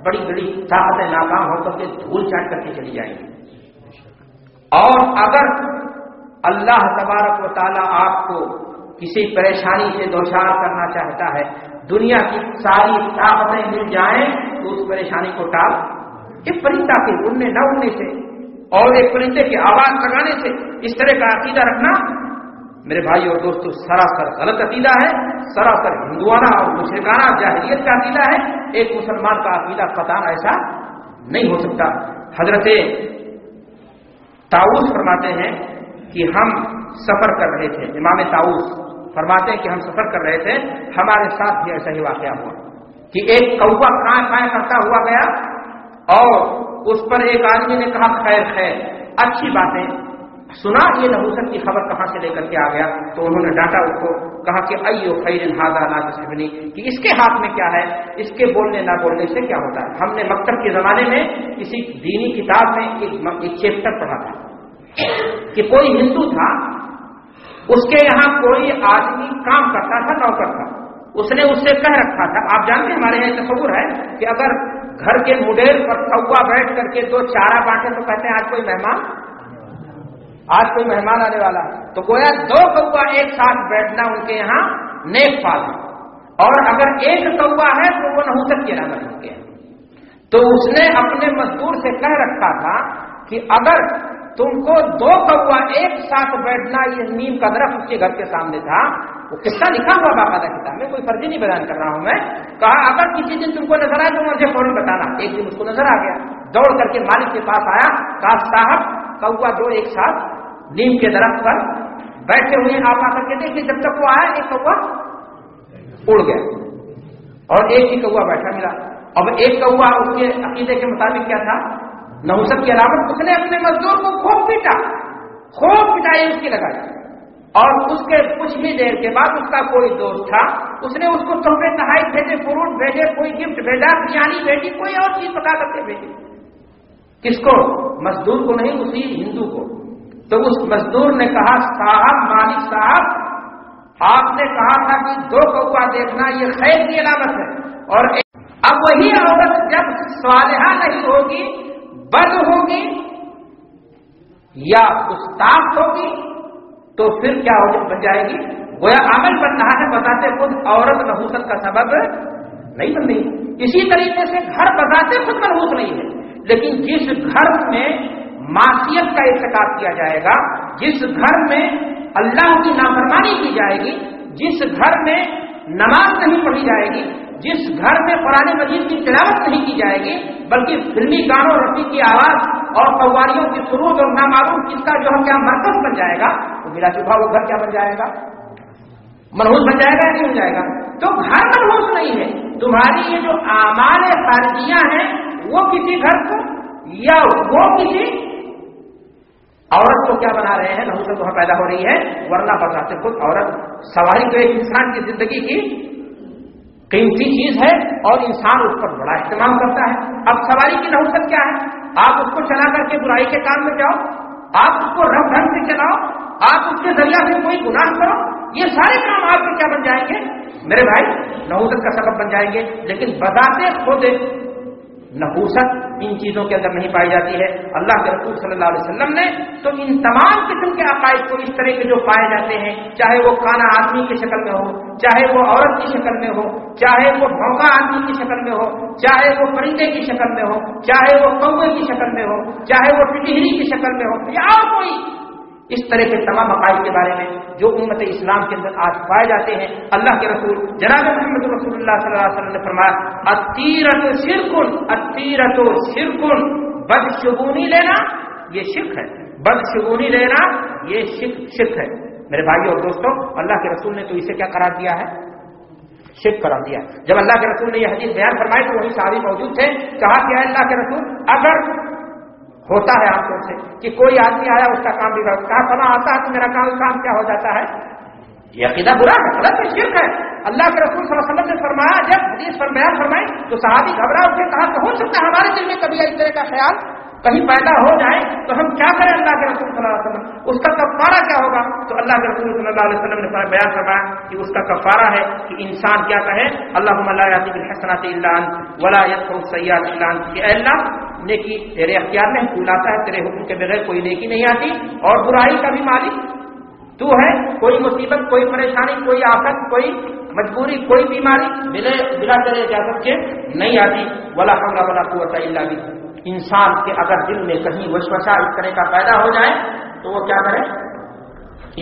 بڑی بڑی طاقتیں ناکام ہو کر کے دھول چاٹ کر کے چلی جائیں گی. اور اگر اللہ تبارک و تعالیٰ آپ کو کسی پریشانی سے دوچار کرنا چاہتا ہے، دنیا کی ساری طاقتیں مل جائیں تو اس پریشانی کو ٹال. ایک پرندہ کے اڑنے نہ اڑنے سے اور ایک پرندے کی آواز لگانے سے اس طرح کا عقیدہ رکھنا میرے بھائی اور دوستو سراسر غلط عقیدہ ہے، سراسر ہندوانہ اور مشرکانہ جاہلیت کا عقیدہ ہے. ایک مسلمان کا عقیدہ قطعاً ایسا نہیں ہو سکتا. حضرت طاؤس فرماتے ہیں کہ ہم سفر کر رہے تھے، امام طاؤس فرماتے ہیں کہ ہم سفر کر رہے تھے، ہمارے ساتھ بھی ایسا ہی واقعہ ہوا کہ ایک کوا کائیں کرتا ہوا گیا اور اس پر ایک آدمی نے کہا خیر خیر، اچھی باتیں سنا، یہ نحوست کی خبر کہاں سے لے کر کے آ گیا؟ تو انہوں نے ڈانٹا اس کو، کہا کہ ایو خیر ھذا لا تصحبنی، کہ اس کے ہاتھ میں کیا ہے، اس کے بولنے نہ بولنے سے کیا ہوتا ہے. ہم نے مکتب کے زمانے میں کسی دینی کتاب میں ایک چیپٹر پڑھا تھا کہ کوئی ہندو تھا، اس کے یہاں کوئی آدمی کام کرتا تھا، نوکر تھا. اس نے اس سے کہہ رکھا تھا، آپ جانتے ہیں ہمارے یہاں تصور ہے کہ اگر گھر کے مڈیر پر کوا بیٹھ کر کے دو چارہ بانٹے تو کہتے ہیں آج کوئی مہمان آنے والا ہے. تو گویا دو کوا ایک ساتھ بیٹھنا ان کے یہاں نیک پال ہے، اور اگر ایک کوا ہے تو وہ نحوست کی علامت ان کے. تو اس نے اپنے مزدور سے کہہ رکھا تھا کہ اگر تم کو دو کوا ایک ساتھ بیٹھنا، یہ نیم کا درخت اس کے گھر کے سامنے تھا، وہ قصہ لکھا ہوا باقاعدہ کتاب میں، کوئی فرضی نہیں بیان کر رہا ہوں میں. کہا اگر کسی دن تم کو نظر آئے تو مجھے فوراً بتانا. ایک دن اس کو نظر آ گیا، دوڑ کر کے مالک کے پاس آیا، کہا صاحب کوا دو ایک ساتھ نیم کے درخت پر بیٹھے ہوئے، آپ آ کر کے دیکھیے. جب تک وہ آیا ایک کوا اڑ گیا اور ایک ہی کوا بیٹھا ملا. اب ایک کوا اس کے عقیدے کے مطابق کیا تھا، نحوست کی علامت. اس نے اپنے مزدور کو خوب پٹائی اس کی لگائی، اور اس کے کچھ ہی دیر کے بعد اس کا کوئی دوست تھا، اس نے اس کو تحفے تحائف بھیجے، فروٹ بھیجے، کوئی گفٹ بھیجا، بریانی بھیجی، کوئی اور چیز پکا کر کے بھیجی. کس کو؟ مزدور کو نہیں، اسی ہندو کو. تو اس مزدور نے کہا صاحب، مالک صاحب، آپ نے کہا تھا کہ دو کوا دیکھنا یہ خیر کی علامت ہے، اور اب وہی عورت جب صالحہ نہیں ہوگی، بد ہوگی یا گستاخ ہوگی تو پھر کیا بن جائے گی؟ گویا عمل بن رہا ہے، بتاتے خود عورت نحوست کا سبب نہیں بن رہی. اسی طریقے سے گھر بتاتے خود منحوس نہیں ہے، لیکن جس گھر میں معصیت کا ارتکاب کیا جائے گا، جس گھر میں اللہ کی نافرمانی کی جائے گی، جس گھر میں نماز نہیں پڑھی جائے گی، جس گھر میں قرآن مجید کی تلاوت نہیں کی جائے گی، بلکہ فلمی گانوں، رفیع کی آواز اور قواریوں کی سرود اور نامعلوم چیز کا جو ہے کیا مرکز بن جائے گا، تو بلا شبہ وہ گھر کیا بن جائے گا؟ منحوس بن جائے گا یا نہیں بن جائے گا؟ تو گھر منحوس نہیں ہے، تمہاری یہ جو اعمال خارجیاں ہیں وہ کسی گھر کو یا وہ کسی عورت کو کیا بنا رہے ہیں، نحوست وہاں پیدا ہو رہی ہے. ورنہ بتاتے خود عورت سواری تو ایک انسان کی زندگی کی قیمتی چیز ہے اور انسان اس پر بڑا اہتمام کرتا ہے. اب سواری کی نحوست کیا ہے؟ آپ اس کو چلا کر کے برائی کے کام میں جاؤ، آپ اس کو رنگ ڈھنگ سے چلاؤ، آپ اس کے ذریعہ سے کوئی گناہ کرو، یہ سارے کام آپ کے کیا بن جائیں گے میرے بھائی؟ نحوست کا سبب بن جائیں گے. لیکن بذات خود نحوست ان چیزوں کے اندر نہیں پائی جاتی ہے. اللہ کے رسول صلی اللہ علیہ وسلم نے تو ان تمام قسم کے عقائد کو اس طرح کے جو پائے جاتے ہیں، چاہے وہ کانا آدمی کی شکل میں ہو، چاہے وہ عورت کی شکل میں ہو، چاہے وہ بھونکا آدمی کی شکل میں ہو، چاہے وہ پرندے کی شکل میں ہو، چاہے وہ کوے کی شکل میں ہو، چاہے وہ ٹٹہری کی شکل میں ہو، یا کوئی اس طرح کے تمام عقائد کے بارے میں جو امت اسلام کے اندر آج پائے جاتے ہیں، اللہ کے رسول جناب محمد رسول اللہ صلی اللہ علیہ وسلم نے فرمایا التیرۃ شرک، التیرۃ شرک، بدشگونی لینا یہ شرک ہے، بدشگونی لینا یہ شرک ہے. میرے بھائیو اور دوستو، اللہ کے رسول نے تو اسے کیا قرار دیا ہے؟ شرک قرار دیا. جب اللہ کے رسول نے یہ حدیث بیان فرمائی تو وہی صحابی موجود تھے. کہا کہ اللہ کے رسول، اگر ہوتا ہے آپ سے کہ کوئی آدمی آیا اس کا کام بگڑ، کہا فلاں آتا ہے تو میرا کام کیا ہو جاتا ہے؟ یہ عقیدہ برا ہے، غلط ہے، شرک ہے. اللہ کے رسول صلی اللہ علیہ وسلم نے فرمایا، جب حدیث پر بیان فرمائی تو صحابی گھبرا اٹھے، کہا کہ ہو سکتا ہے ہمارے دل میں کبھی اس طرح کا خیال کہیں پیدا ہو جائے تو ہم کیا کریں؟ اللہ کے رسول صلی اللہ علیہ وسلم، اس کا کفارہ کیا ہوگا؟ تو اللہ کے رسول صلی اللہ علیہ وسلم نے بیان فرمایا کہ اس کا کفارہ ہے کہ انسان کیا کہے اللہم لا یأتی بالحسنات الا انت ولا یدفع السیئات الا انت، کہ اے اللہ نیکی تیرے اختیار میں تو لاتا ہے، تیرے حکم کے بغیر کوئی نیکی نہیں آتی، اور برائی کا بھی مالک تو ہے، کوئی مصیبت، کوئی پریشانی، کوئی آفت، کوئی مجبوری، کوئی بیماری بلا تیرے اجازت کے نہیں آتی، ولا حول ولا قوت الا باللہ۔ انسان کے اگر دل میں کہیں وسوسہ اس طرح کا پیدا ہو جائے تو وہ کیا کرے؟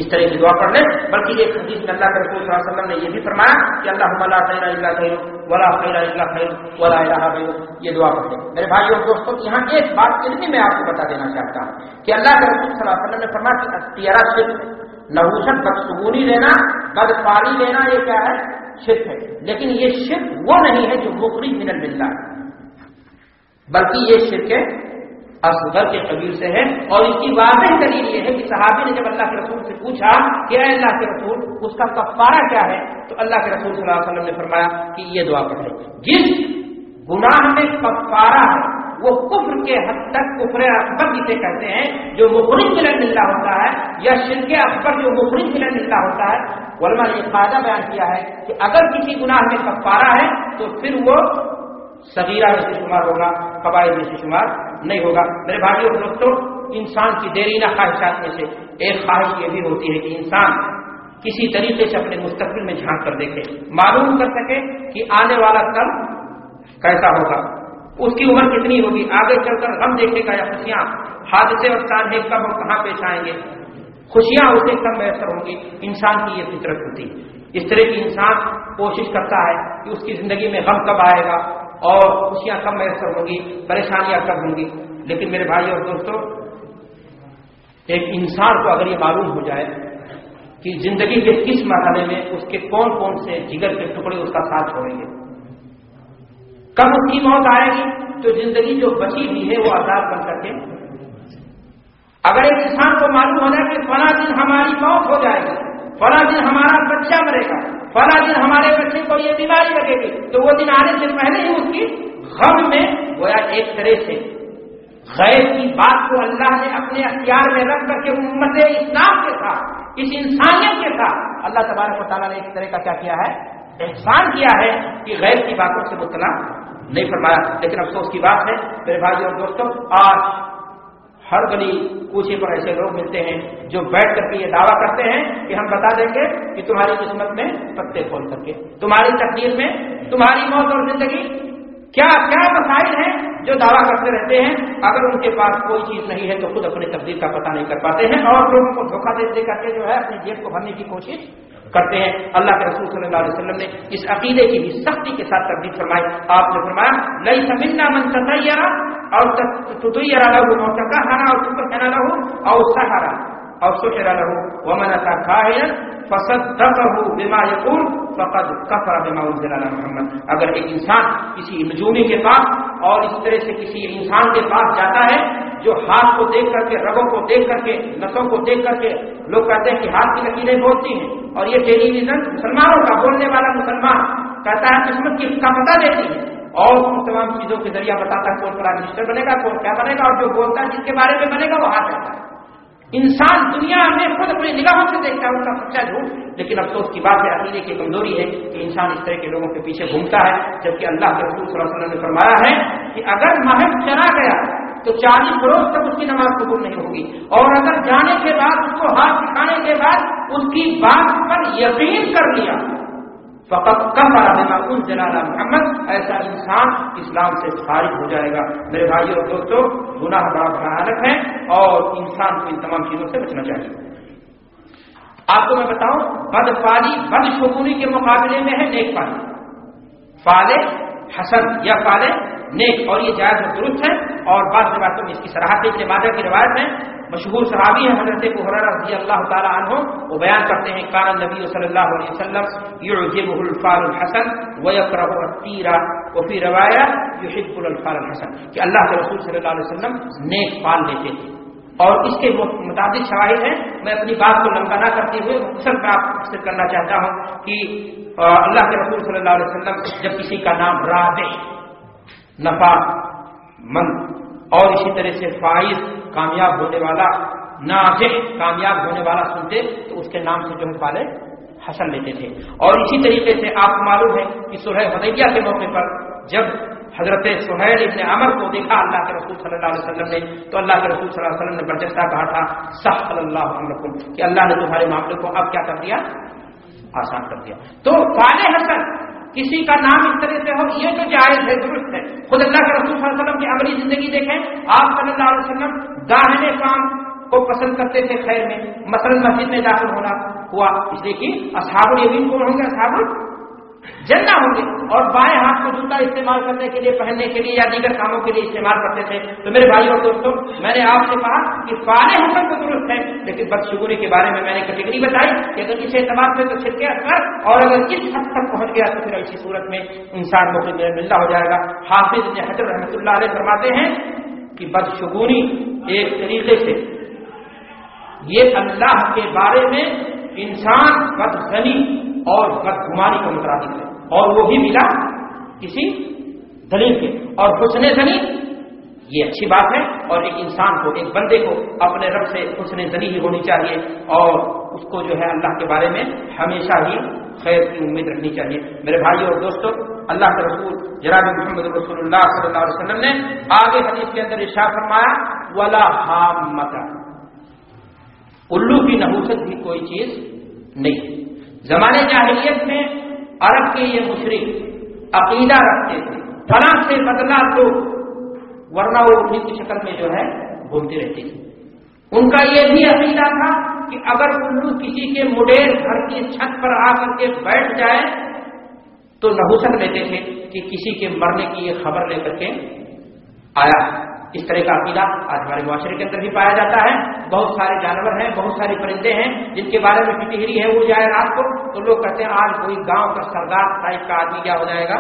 اس طرح کی دعا پڑھ لے۔ بلکہ ایک حدیث میں اللہ کے رسول صلی اللہ علیہ وسلم نے یہ بھی فرمایا کہ اللہم لا خیر الا خیر ولا خیر الا خیر ولا الہ غیرک، یہ دعا پڑھ لے۔ میرے بھائیو اور دوستو، یہاں ایک بات علمی میں آپ کو بتا دینا چاہتا ہوں کہ اللہ کے رسول صلی اللہ علیہ وسلم نے فرمایا کہ اختیارہ شرک، نحوست، بدشگونی لینا، بدفعلی لینا، یہ کیا ہے؟ شرک ہے۔ لیکن یہ شرک وہ نہیں ہے جو مخرج من الملہ، بلکہ یہ شرک اصغر کے قبیل سے ہے۔ اور اس کی واضح دلیل یہ ہے کہ صحابی نے جب اللہ کے رسول سے پوچھا کہ اے اللہ کے رسول اس کا کفارہ کیا ہے، تو اللہ کے رسول صلی اللہ علیہ وسلم نے فرمایا کہ یہ دعا پڑھ لے۔ جس گناہ میں کفارہ ہے وہ کفر کے حد تک کفر اکبر جسے کہتے ہیں جو مخرج من الملہ ہوتا ہے، یا شرک اکبر جو مخرج من الملہ ہوتا ہے، علماء نے یہ قاعدہ بیان کیا ہے کہ اگر کسی گناہ میں کفارہ ہے تو پھر وہ صغیرہ میں سے شمار ہوگا، کبائر میں سے شمار نہیں ہوگا۔ میرے بھائیو اور دوستو، انسان کی دیرینہ خواہشات میں سے ایک خواہش یہ بھی ہوتی ہے کہ انسان کسی طریقے سے اپنے مستقبل میں جھانک کر دیکھے، معلوم کر سکے کہ آنے والا کل کیسا ہوگا، اس کی عمر کتنی ہوگی، آگے چل کر غم دیکھے گا یا خوشیاں، حادثے اور سانحے کب اور کہاں پیش آئیں گے، خوشیاں اسے کب میسر ہوں گی۔ انسان کی یہ فطرت ہوتی ہے۔ اس طرح کی انسان کوشش کرتا ہے کہ اس کی زندگی میں غم کب آئے گا اور خوشیاں کب میسر ہوں گی، پریشانیاں کب ہوں گی۔ لیکن میرے بھائی اور دوستوں، ایک انسان کو اگر یہ معلوم ہو جائے کہ زندگی کے کس مرحلے میں اس کے کون کون سے جگر کے ٹکڑے اس کا ساتھ چھوڑیں گے، کب اس کی موت آئے گی، تو زندگی جو بچی ہوئی ہے وہ آزاد بن کر کے، اگر ایک انسان کو معلوم ہو جائے کہ فلاں دن ہماری موت ہو جائے گی، فلاں دن ہمارا بچہ مرے گا، فلاں دن ہمارے بچے کو یہ بیماری لگے گی، تو وہ دن آنے سے پہلے ہی اس کی غم میں گویا ایک طرح سے غیب کی بات کو اللہ نے اپنے اختیار میں رکھ کر کے امت اسلام کے ساتھ، اس انسانیت کے ساتھ اللہ تبارک و تعالیٰ نے ایک طرح کا کیا کیا ہے؟ احسان کیا ہے کہ غیب کی باتوں سے مطلع نہیں فرمایا۔ لیکن افسوس کی بات ہے میرے بھائی اور دوستوں، آج ہر گلی کوچے پر ایسے لوگ ملتے ہیں جو بیٹھ کر کے یہ دعویٰ کرتے ہیں کہ ہم بتا دیں گے کہ تمہاری قسمت میں پتے کھول کر کے، تمہاری تقدیر میں تمہاری موت اور زندگی کیا کیا مسائل ہیں جو دعویٰ کرتے رہتے ہیں۔ اگر ان کے پاس کوئی چیز نہیں ہے تو خود اپنے تقدیر کا پتہ نہیں کر پاتے ہیں اور لوگوں کو دھوکہ دے کر کے جو ہے اپنی جیب کو بھرنے کی کوشش کرتے ہیں۔ اللہ کے رسول صلی اللہ علیہ وسلم نے اس عقیدے کی بھی سختی کے ساتھ تردید فرمائی۔ آپ نے فرمایا لیس منا من تطیر او تطیر له او تکہن او تکہن له او سحر او سحر له ومن اتى كاهنا فصدقه بما يقول فقد كفر بما انزل على محمد۔ اگر ایک انسان کسی نجومی کے پاس اور اس طرح سے کسی انسان کے پاس جاتا ہے جو ہاتھ کو دیکھ کر کے، رگوں کو دیکھ کر کے، نسوں کو دیکھ کر کے، لوگ کہتے ہیں کہ ہاتھ کی لکیریں بولتی ہیں، اور یہ ٹیلی ویژن مسلمانوں کا بولنے والا مسلمان کہتا ہے قسمت کی کا پتہ دیتی ہے اور ان تمام چیزوں کے ذریعہ بتاتا ہے کون پرائم منسٹر بنے گا، کون کیا بنے گا، اور جو بولتا ہے جس کے بارے میں بنے گا وہ ہاتھ رہتا ہے۔ انسان دنیا میں خود اپنی نگاہوں سے دیکھتا ہے ان کا سچا جھوٹ، لیکن افسوس کی بات ہے، عقیدے کی کمزوری ہے کہ انسان اس طرح کے لوگوں کے پیچھے گھومتا ہے، جبکہ اللہ کے رسول صلی اللہ علیہ وسلم نے فرمایا ہے کہ اگر محض چلا گیا تو 40 روز تک اس کی نماز قبول نہیں ہوگی، اور اگر جانے کے بعد اس کو ہاتھ دکھانے کے بعد اس کی بات پر یقین کر لیا فقط کفر بما انزل علی محمد، ایسا انسان اسلام سے خارج ہو جائے گا۔ میرے بھائیو اور دوستو، گناہ بڑا بھیانک ہے اور انسان کو ان تمام چیزوں سے بچنا چاہیے۔ آپ کو میں بتاؤں، بدفعلی بدشگونی کے مقابلے میں ہے نیک فعلی، فعل حسن یا فعل نیک، اور یہ جائز و درست ہے، اور بعض روایتوں میں اس کی صراحت ابن ماجہ کی روایت ہے، مشہور صحابی ہیں حضرت ابو ہریرہ رضی اللہ تعالی عنہ، وہ بیان کرتے ہیں کان النبی صلی اللہ علیہ وسلم یعجبہ الفعل الحسن ویکرہ الطیر، وفی روایہ یحب الفعل الحسن، کہ اللہ کے رسول صلی اللہ علیہ وسلم نیک فعل لیتے تھے، اور اس کے متعدد شواہد ہیں۔ میں اپنی بات کو لمبا نہ کرتے ہوئے مختصر میں آپ سے کرنا چاہتا ہوں کہ اللہ کے رسول صلی اللہ علیہ وسلم جب کسی کا نام رابح، نفع مند، اور اسی طرح سے فائز، کامیاب ہونے والا، ناجح کامیاب ہونے والا سنتے تو اس کے نام سے جو ہے پالے حسن لیتے تھے۔ اور اسی طریقے سے آپ کو معلوم ہے کہ صلح حدیبیہ کے موقع پر جب حضرت سہیل ابن عمر کو دیکھا اللہ کے رسول صلی اللہ علیہ وسلم نے، تو اللہ کے رسول صلی اللہ علیہ وسلم نے برجستہ کہا تھا سہل اللہ علیکم، کہ اللہ نے تمہارے معاملے کو اب کیا کر دیا، آسان کر دیا۔ تو فال حسن کسی کا نام اس طرح سے ہو یہ تو جائز ہے، درست ہے۔ خود اللہ کے رسول صلی اللہ علیہ وسلم کی عملی زندگی دیکھیں، آپ صلی اللہ علیہ وسلم داہنے کام کو پسند کرتے تھے خیر میں، مثلا مسجد میں داخل ہونا ہوا اس لیے کہ اصحاب الیمین کون ہوں گے، اصحاب الجنہ ہوں گے، اور بائیں ہاتھ کو جوتا استعمال کرنے کے لیے، پہننے کے لیے یا دیگر کاموں کے لیے استعمال کرتے تھے۔ تو میرے بھائیوں اور دوستوں، میں نے آپ سے کہا کہ فال حسن تو درست ہے، لیکن بدشگونی کے بارے میں نے کیٹیگری بتائی کہ اگر اس اعتبار سے تو چھڑکے اثر، اور اگر اس حد تک پہنچ گیا تو پھر ایسی صورت میں انسان کو ملنا ہو جائے گا۔ حافظ ابن حجر رحمۃ اللہ علیہ فرماتے ہیں کہ بدشگونی ایک طریقے سے یہ اللہ کے بارے میں انسان بدظنی اور بدگمانی کو مترادف ہے، اور وہ بھی ملا کسی دلیل کے۔ اور حسن ظنی یہ اچھی بات ہے، اور ایک انسان کو، ایک بندے کو اپنے رب سے حسن ظنی ہی ہونی چاہیے، اور اس کو جو ہے اللہ کے بارے میں ہمیشہ ہی خیر کی امید رکھنی چاہیے۔ میرے بھائیوں اور دوستوں، اللہ کے رسول جناب محمد رسول اللہ صلی اللہ علیہ وسلم نے آگے حدیث کے اندر ارشاد فرمایا ولا حامۃ، الو کی نحوست بھی کوئی چیز نہیں۔ زمانے جاہلیت میں عرب کے یہ مشرک عقیدہ رکھتے تھے فلاں سے بدلا دو، ورنہ وہ اٹھنے کی شکل میں جو ہے گھومتی رہتی تھی۔ ان کا یہ بھی عقیدہ تھا کہ اگر الو کسی کے مڈیر گھر کی چھت پر آ کر کے بیٹھ جائے تو نحوست لیتے تھے کہ کسی کے مرنے کی یہ خبر لے کر کے آیا۔ اس طرح کا عقیدہ آج ہمارے معاشرے کے اندر بھی پایا جاتا ہے۔ بہت سارے جانور ہیں، بہت سارے پرندے ہیں جن کے بارے میں ٹٹہری ہے، وہ جائے رات کو تو لوگ کہتے ہیں آج کوئی گاؤں کا سردار ٹائپ کا آدمی کیا ہو جائے گا،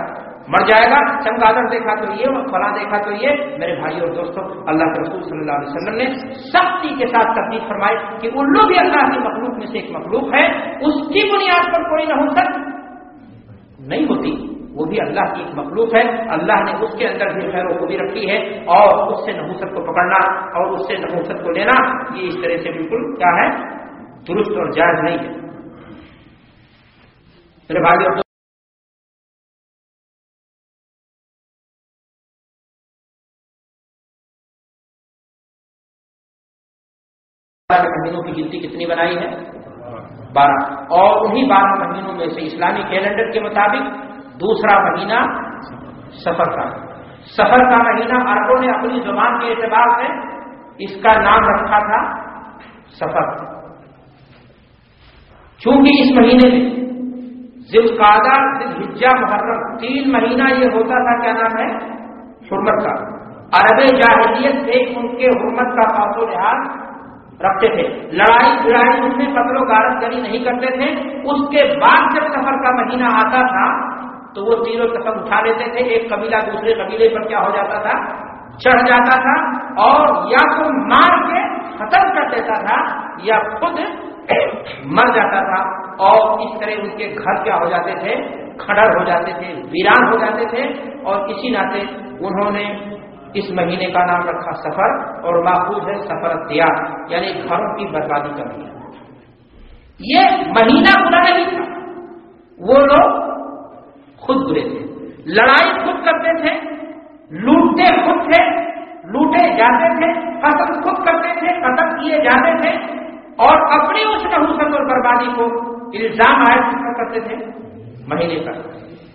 مر جائے گا، چمگادڑ دیکھا تو یہ، فلاں دیکھا تو یہ۔ میرے بھائیوں اور دوستوں، اللہ کے رسول صلی اللہ علیہ وسلم نے سختی کے ساتھ تردید فرمائی کہ الو بھی اللہ کی مخلوق میں سے ایک مخلوق ہے، اس کی بنیاد پر کوئی نحوست نہیں ہوتی، وہ بھی اللہ کی ایک مخلوق ہے، اللہ نے اس کے اندر بھی خیر و خوبی رکھی ہے، اور اس سے نحوست کو پکڑنا اور اس سے نحوست کو لینا یہ اس طرح سے بالکل کیا ہے، درست اور جائز نہیں ہے۔ میرے بھائی اور مہینوں کی گنتی کتنی بنائی ہے، 12، اور انہی 12 مہینوں میں سے اسلامی کیلنڈر کے مطابق دوسرا مہینہ سفر کا مہینہ عربوں نے اپنی زبان کے اعتبار سے اس کا نام رکھا تھا سفر، چونکہ اس مہینے میں ذی القعدہ، ذی الحجہ، محرم 3 مہینہ یہ ہوتا تھا، کیا نام ہے، حرمت کا۔ عرب جاہلیت سے ان کے حرمت کا پاس و لحاظ رکھتے تھے، لڑائی بھڑائی اس میں قتل و غارت گری نہیں کرتے تھے۔ اس کے بعد جب سفر کا مہینہ آتا تھا تو وہ تیر و تخم اٹھا لیتے تھے، ایک قبیلہ دوسرے قبیلے پر کیا ہو جاتا تھا، چڑھ جاتا تھا، اور یا تو مار کے ختم کر دیتا تھا یا خود مر جاتا تھا، اور اس طرح ان کے گھر کیا ہو جاتے تھے، کھڑر ہو جاتے تھے، ویران ہو جاتے تھے۔ اور اسی ناطے انہوں نے اس مہینے کا نام رکھا سفر، اور ماخوذ ہے سفر الدیار، یعنی گھروں کی بربادی کا مہینہ۔ یہ مہینہ برا نہیں تھا، وہ لوگ خود برے تھے، لڑائی خود کرتے تھے، لوٹتے خود تھے، لوٹے جاتے تھے، قتل خود کرتے تھے، قتل کیے جاتے تھے، اور اپنی اس نحوست اور بربادی کو الزام عائد کرتے تھے مہینے پر۔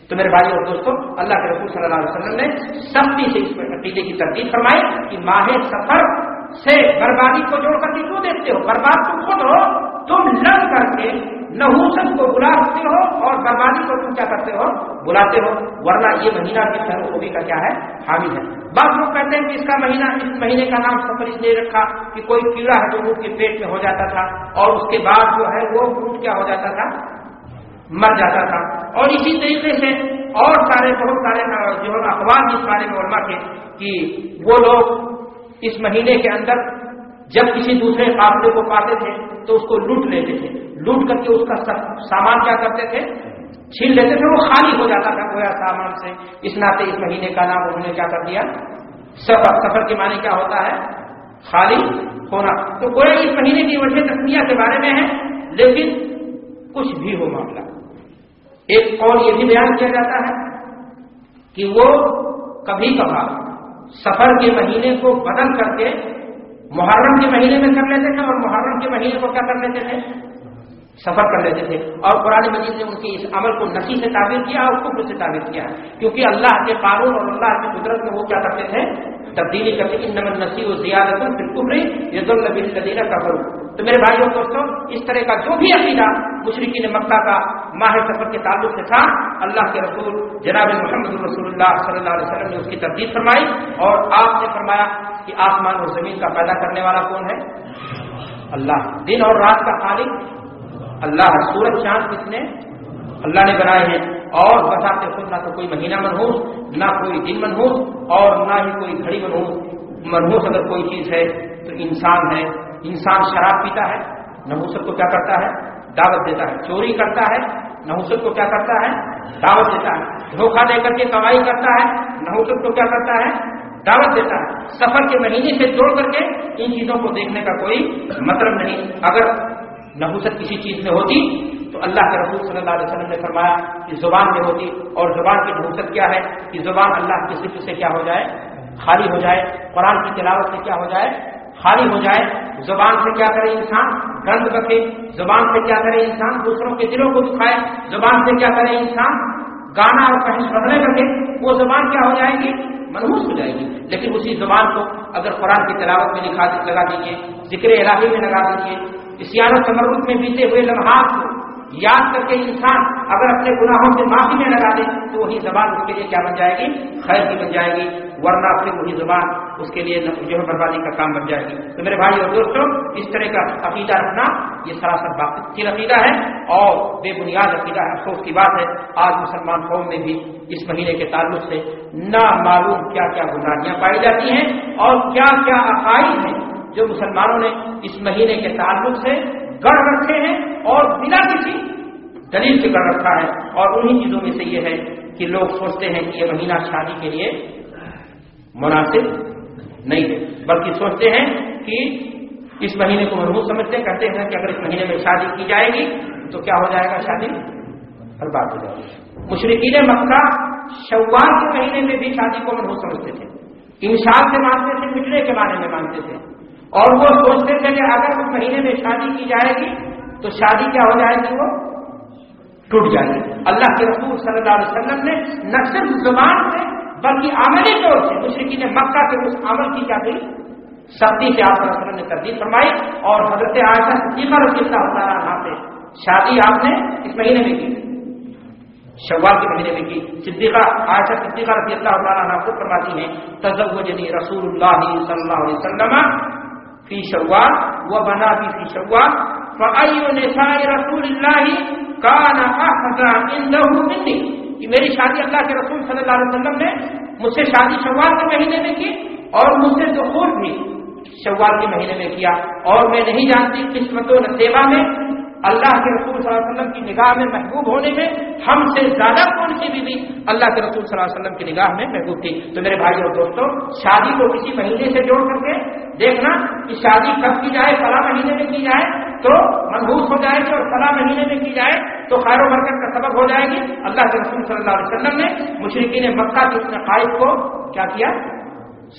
تو میرے بھائی اور دوستوں، اللہ کے رسول صلی اللہ علیہ وسلم نے سختی سے اس عقیدے کی تردید فرمائی کہ ماہ سفر سے بربادی کو جوڑ کر کے کیوں دیکھتے ہو، برباد تم خود ہو، تم لڑ کر کے نحوست کو بلاتے ہو اور بربادی کو تم کیا کرتے ہو، بلاتے ہو، ورنہ یہ مہینہ کی خیر و خوبی کا کیا ہے، حامل ہے۔ بعض لوگ کہتے ہیں کہ اس مہینے کا نام سفر اس لیے رکھا کہ کوئی کیڑا ہے جو اونٹ کے پیٹ میں ہو جاتا تھا، اور اس کے بعد جو ہے وہ اونٹ کیا ہو جاتا تھا، مر جاتا تھا۔ اور اسی طریقے سے اور بہت سارے جو ہے اخبار اس بارے میں علماء کے کہ وہ لوگ اس مہینے کے اندر جب کسی دوسرے قافلے کو پاتے تھے تو اس کو لوٹ لیتے تھے، لوٹ کر کے اس کا سامان کیا کرتے تھے، چھین لیتے تھے، وہ خالی ہو جاتا تھا گویا سامان سے۔ اس ناطے اس مہینے کا نام انہوں نے کیا کر دیا، سفر۔ سفر کے معنی کیا ہوتا ہے، خالی ہونا. تو گویا اس مہینے کی وجہ تسمیہ کے بارے میں ہے، لیکن کچھ بھی ہو معاملہ. ایک قول یہ بھی بیان کیا جاتا ہے کہ وہ کبھی کبھار سفر کے مہینے کو بدل کر کے محرم کے مہینے میں کر لیتے تھے، اور محرم کے مہینے کو کیا کر لیتے تھے؟ سفر کر لیتے تھے. اور قرآن مجید نے ان کے اس عمل کو نسی سے تعبیر کیا اور کفر سے تعبیر کیا، کیونکہ اللہ کے قانون اور اللہ کی قدرت میں وہ کیا کرتے تھے؟ تبدیلی کرتے. انما النسیء زیادۃ فی الکفر یضل به الذین کفروا. تو میرے بھائیوں دوستوں، اس طرح کا جو بھی عقیدہ مشرکین مکہ کا ماہ سفر کے تعلق سے تھا، اللہ کے رسول جناب محمد رسول اللہ صلی اللہ علیہ وسلم نے اس کی تبدیل فرمائی. اور آپ نے فرمایا کہ آسمان اور زمین کا پیدا کرنے والا کون ہے؟ اللہ. دن اور رات کا خالق اللہ. سورج چاند کس نے؟ اللہ نے بنائے ہیں. اور بتاتے خود نہ تو کوئی مہینہ منحوس، نہ کوئی دن منحوس، اور نہ ہی کوئی گھڑی منحوس. منحوس اگر کوئی چیز ہے تو انسان ہے. انسان شراب پیتا ہے، نحوست کو کیا کرتا ہے؟ دعوت دیتا ہے. چوری کرتا ہے، نحوست کو کیا کرتا ہے؟ دعوت دیتا ہے. دھوکہ دے کر کے کمائی کرتا ہے، نحوست کو کیا کرتا ہے؟ دعوت دیتا ہے. سفر کے مہینے سے جوڑ کر کے ان چیزوں کو دیکھنے کا کوئی مطلب نہیں. اگر نحوست کسی چیز میں ہوتی تو اللہ کے رسول صلی اللہ علیہ وسلم نے فرمایا کہ زبان میں ہوتی. اور زبان کی نحوست کیا ہے؟ کہ زبان اللہ کی صفت سے کیا ہو جائے؟ خالی ہو جائے. قرآن کی تلاوت سے کیا ہو جائے؟ خالی ہو جائے. زبان سے کیا کرے انسان؟ گند بکے. زبان سے کیا کرے انسان؟ دوسروں کے دلوں کو دکھائے. زبان سے کیا کرے انسان؟ گانا اور کہیں بدلے لگے. وہ زبان کیا ہو جائے گی؟ منحوس ہو جائے گی. لیکن اسی زبان کو اگر قرآن کی تلاوت میں لگا دیجیے، ذکر الہی میں لگا دیجیے، عصیان و تمرد میں بیتے ہوئے لمحات کو یاد کر کے انسان اگر اپنے گناہوں سے معافی میں لگا دے تو وہی زبان اس کے لیے کیا بن جائے گی؟ خیر کی بن جائے گی. ورنہ پھر وہی زبان اس کے لیے جو ہے بربادی کا کام بن جائے گی. تو میرے بھائی اور دوستوں، اس طرح کا عقیدہ رکھنا یہ سراسر باطل عقیدہ ہے اور بے بنیاد عقیدہ ہے. افسوس کی بات ہے آج مسلمان قوم میں بھی اس مہینے کے تعلق سے نہ معلوم کیا کیا گمراہیاں پائی جاتی ہیں اور کیا کیا عقائد ہیں جو مسلمانوں نے اس مہینے کے تعلق سے گڑھ رکھے ہیں اور بنا کسی دلیل سے گڑھ رکھا ہے. اور انہی چیزوں میں سے یہ ہے کہ لوگ سوچتے ہیں کہ یہ مہینہ شادی کے لیے مناسب نہیں ہے، بلکہ سوچتے ہیں کہ اس مہینے کو منحوس سمجھتے ہیں. کہتے ہیں کہ اگر اس مہینے میں شادی کی جائے گی تو کیا ہو جائے گا؟ شادی برباد ہو جائے گی. مشرکین مکہ شوال کے مہینے میں بھی شادی کو منحوس سمجھتے تھے. انشاء سے مانتے تھے، پچھڑے کے بارے میں مانتے تھے. اور وہ سوچتے تھے کہ اگر اس مہینے میں شادی کی جائے گی تو شادی کیا ہو جائے گی؟ وہ ٹوٹ جائے گی. اللہ کے رسول صلی اللہ علیہ وسلم نے نہ صرف زبان سے بلکہ عملی طور سے مشرکین مکہ کے اس عمل کی کیا گئی؟ سختی سے آپ صلی اللہ علیہ وسلم نے تردید فرمائی. اور حضرت عائشہ صدیقہ رضی اللہ تعالیٰ عنہا سے شادی آپ نے اس مہینے میں کی، شوال کے مہینے میں کی. صدیقہ عائشہ صدیقہ رضی اللہ تعالیٰ عنہا خود فرماتی ہیں تزوجنی رسول اللہ صلی اللہ علیہ وسلم فی شوال وبنا بی فی شوال فأی نساء رسول اللہ کان احظى عنده منی. کہ میری شادی اللہ کے رسول صلی اللہ علیہ وسلم نے مجھ سے شادی شوال کے مہینے میں کی اور مجھ سے دخول بھی شوال کے مہینے میں کیا. اور میں نہیں جانتی قسمت و نصیبہ میں اللہ کے رسول صلی اللہ علیہ وسلم کی نگاہ میں محبوب ہونے میں ہم سے زیادہ کون سی بیوی اللہ کے رسول صلی اللہ علیہ وسلم کی نگاہ میں محبوب تھی. تو میرے بھائی اور دوستوں، شادی کو کسی مہینے سے جوڑ کر کے دیکھنا کہ شادی کب کی جائے، فلاں مہینے میں کی جائے تو منحوس ہو جائے گی اور فلاں مہینے میں کی جائے تو خیر و برکت کا سبب ہو جائے گی. اللہ کے رسول صلی اللہ علیہ وسلم نے مشرکین مکہ کے اس عقائد کو کیا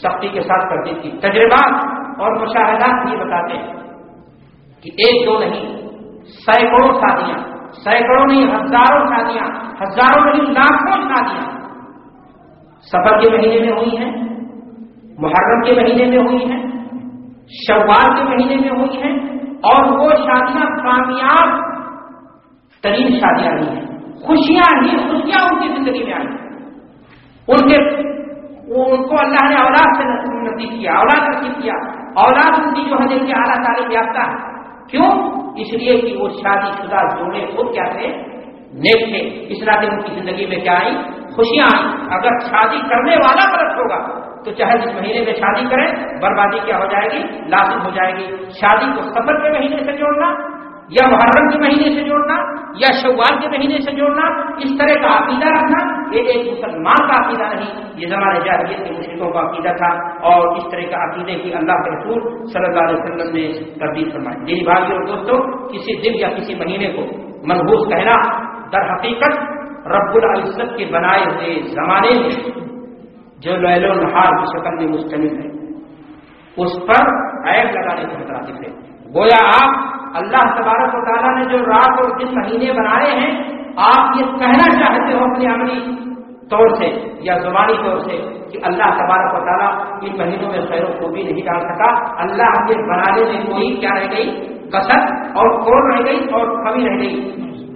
سختی کے ساتھ تردید کی. تجربات اور مشاہدات یہ بتاتے ہیں کہ ایک دو نہیں، سینکڑوں شادیاں، سینکڑوں نہیں ہزاروں شادیاں، ہزاروں نہیں لاکھوں شادیاں سفر کے مہینے میں ہوئی ہیں، محرم کے مہینے میں ہوئی ہیں، شوال کے مہینے میں ہوئی ہیں. اور وہ شادیاں کامیاب ترین شادیاں نہیں ہیں. خوشیاں ان کی زندگی میں آئی. ان کو اللہ نے اولاد سے نصیب کیا، اولاد نصیب کیا. اولاد ان کی جو ہے جن کی اعلیٰ تعلیم یافتہ ہے. کیوں؟ اس لیے کہ وہ شادی شدہ جوڑے خود کیا تھے؟ نیک تھے. اس طرح ان کی زندگی میں کیا آئی؟ خوشیاں آئی. اگر شادی کرنے والا غلط ہوگا تو چاہے جس مہینے میں شادی کریں بربادی کیا ہو جائے گی؟ لازم ہو جائے گی. شادی کو سفر کے مہینے سے جوڑنا یا محرم کے مہینے سے جوڑنا یا شوال کے مہینے سے جوڑنا، اس طرح کا عقیدہ رکھنا یہ ایک مسلمان کا عقیدہ نہیں، یہ زمانے جاہلیت کے مشرکوں کا عقیدہ تھا، اور اس طرح کے عقیدے کی اللہ کے رسول صلی اللہ علیہ وسلم نے تردید فرمائی۔ میری بھائیوں اور دوستوں، کسی دن یا کسی مہینے کو منحوس کہنا در حقیقت رب العزت کے بنائے ہوئے زمانے میں جو لیل و نہار کی شکل میں مشتمل ہے اس پر عیب لگانے کے مترادف ہے۔ گویا آپ اللہ تبارک و تعالیٰ نے جو رات اور دن مہینے بنائے ہیں، آپ یہ کہنا چاہتے ہو اپنی عملی طور سے یا زبانی طور سے کہ اللہ تبارک و تعالیٰ ان مہینوں میں خیر و خوبی نہیں ڈال سکا، اللہ کے بنانے میں کوئی کیا رہ گئی، کسر اور کوڑ رہ گئی اور کمی رہ گئی۔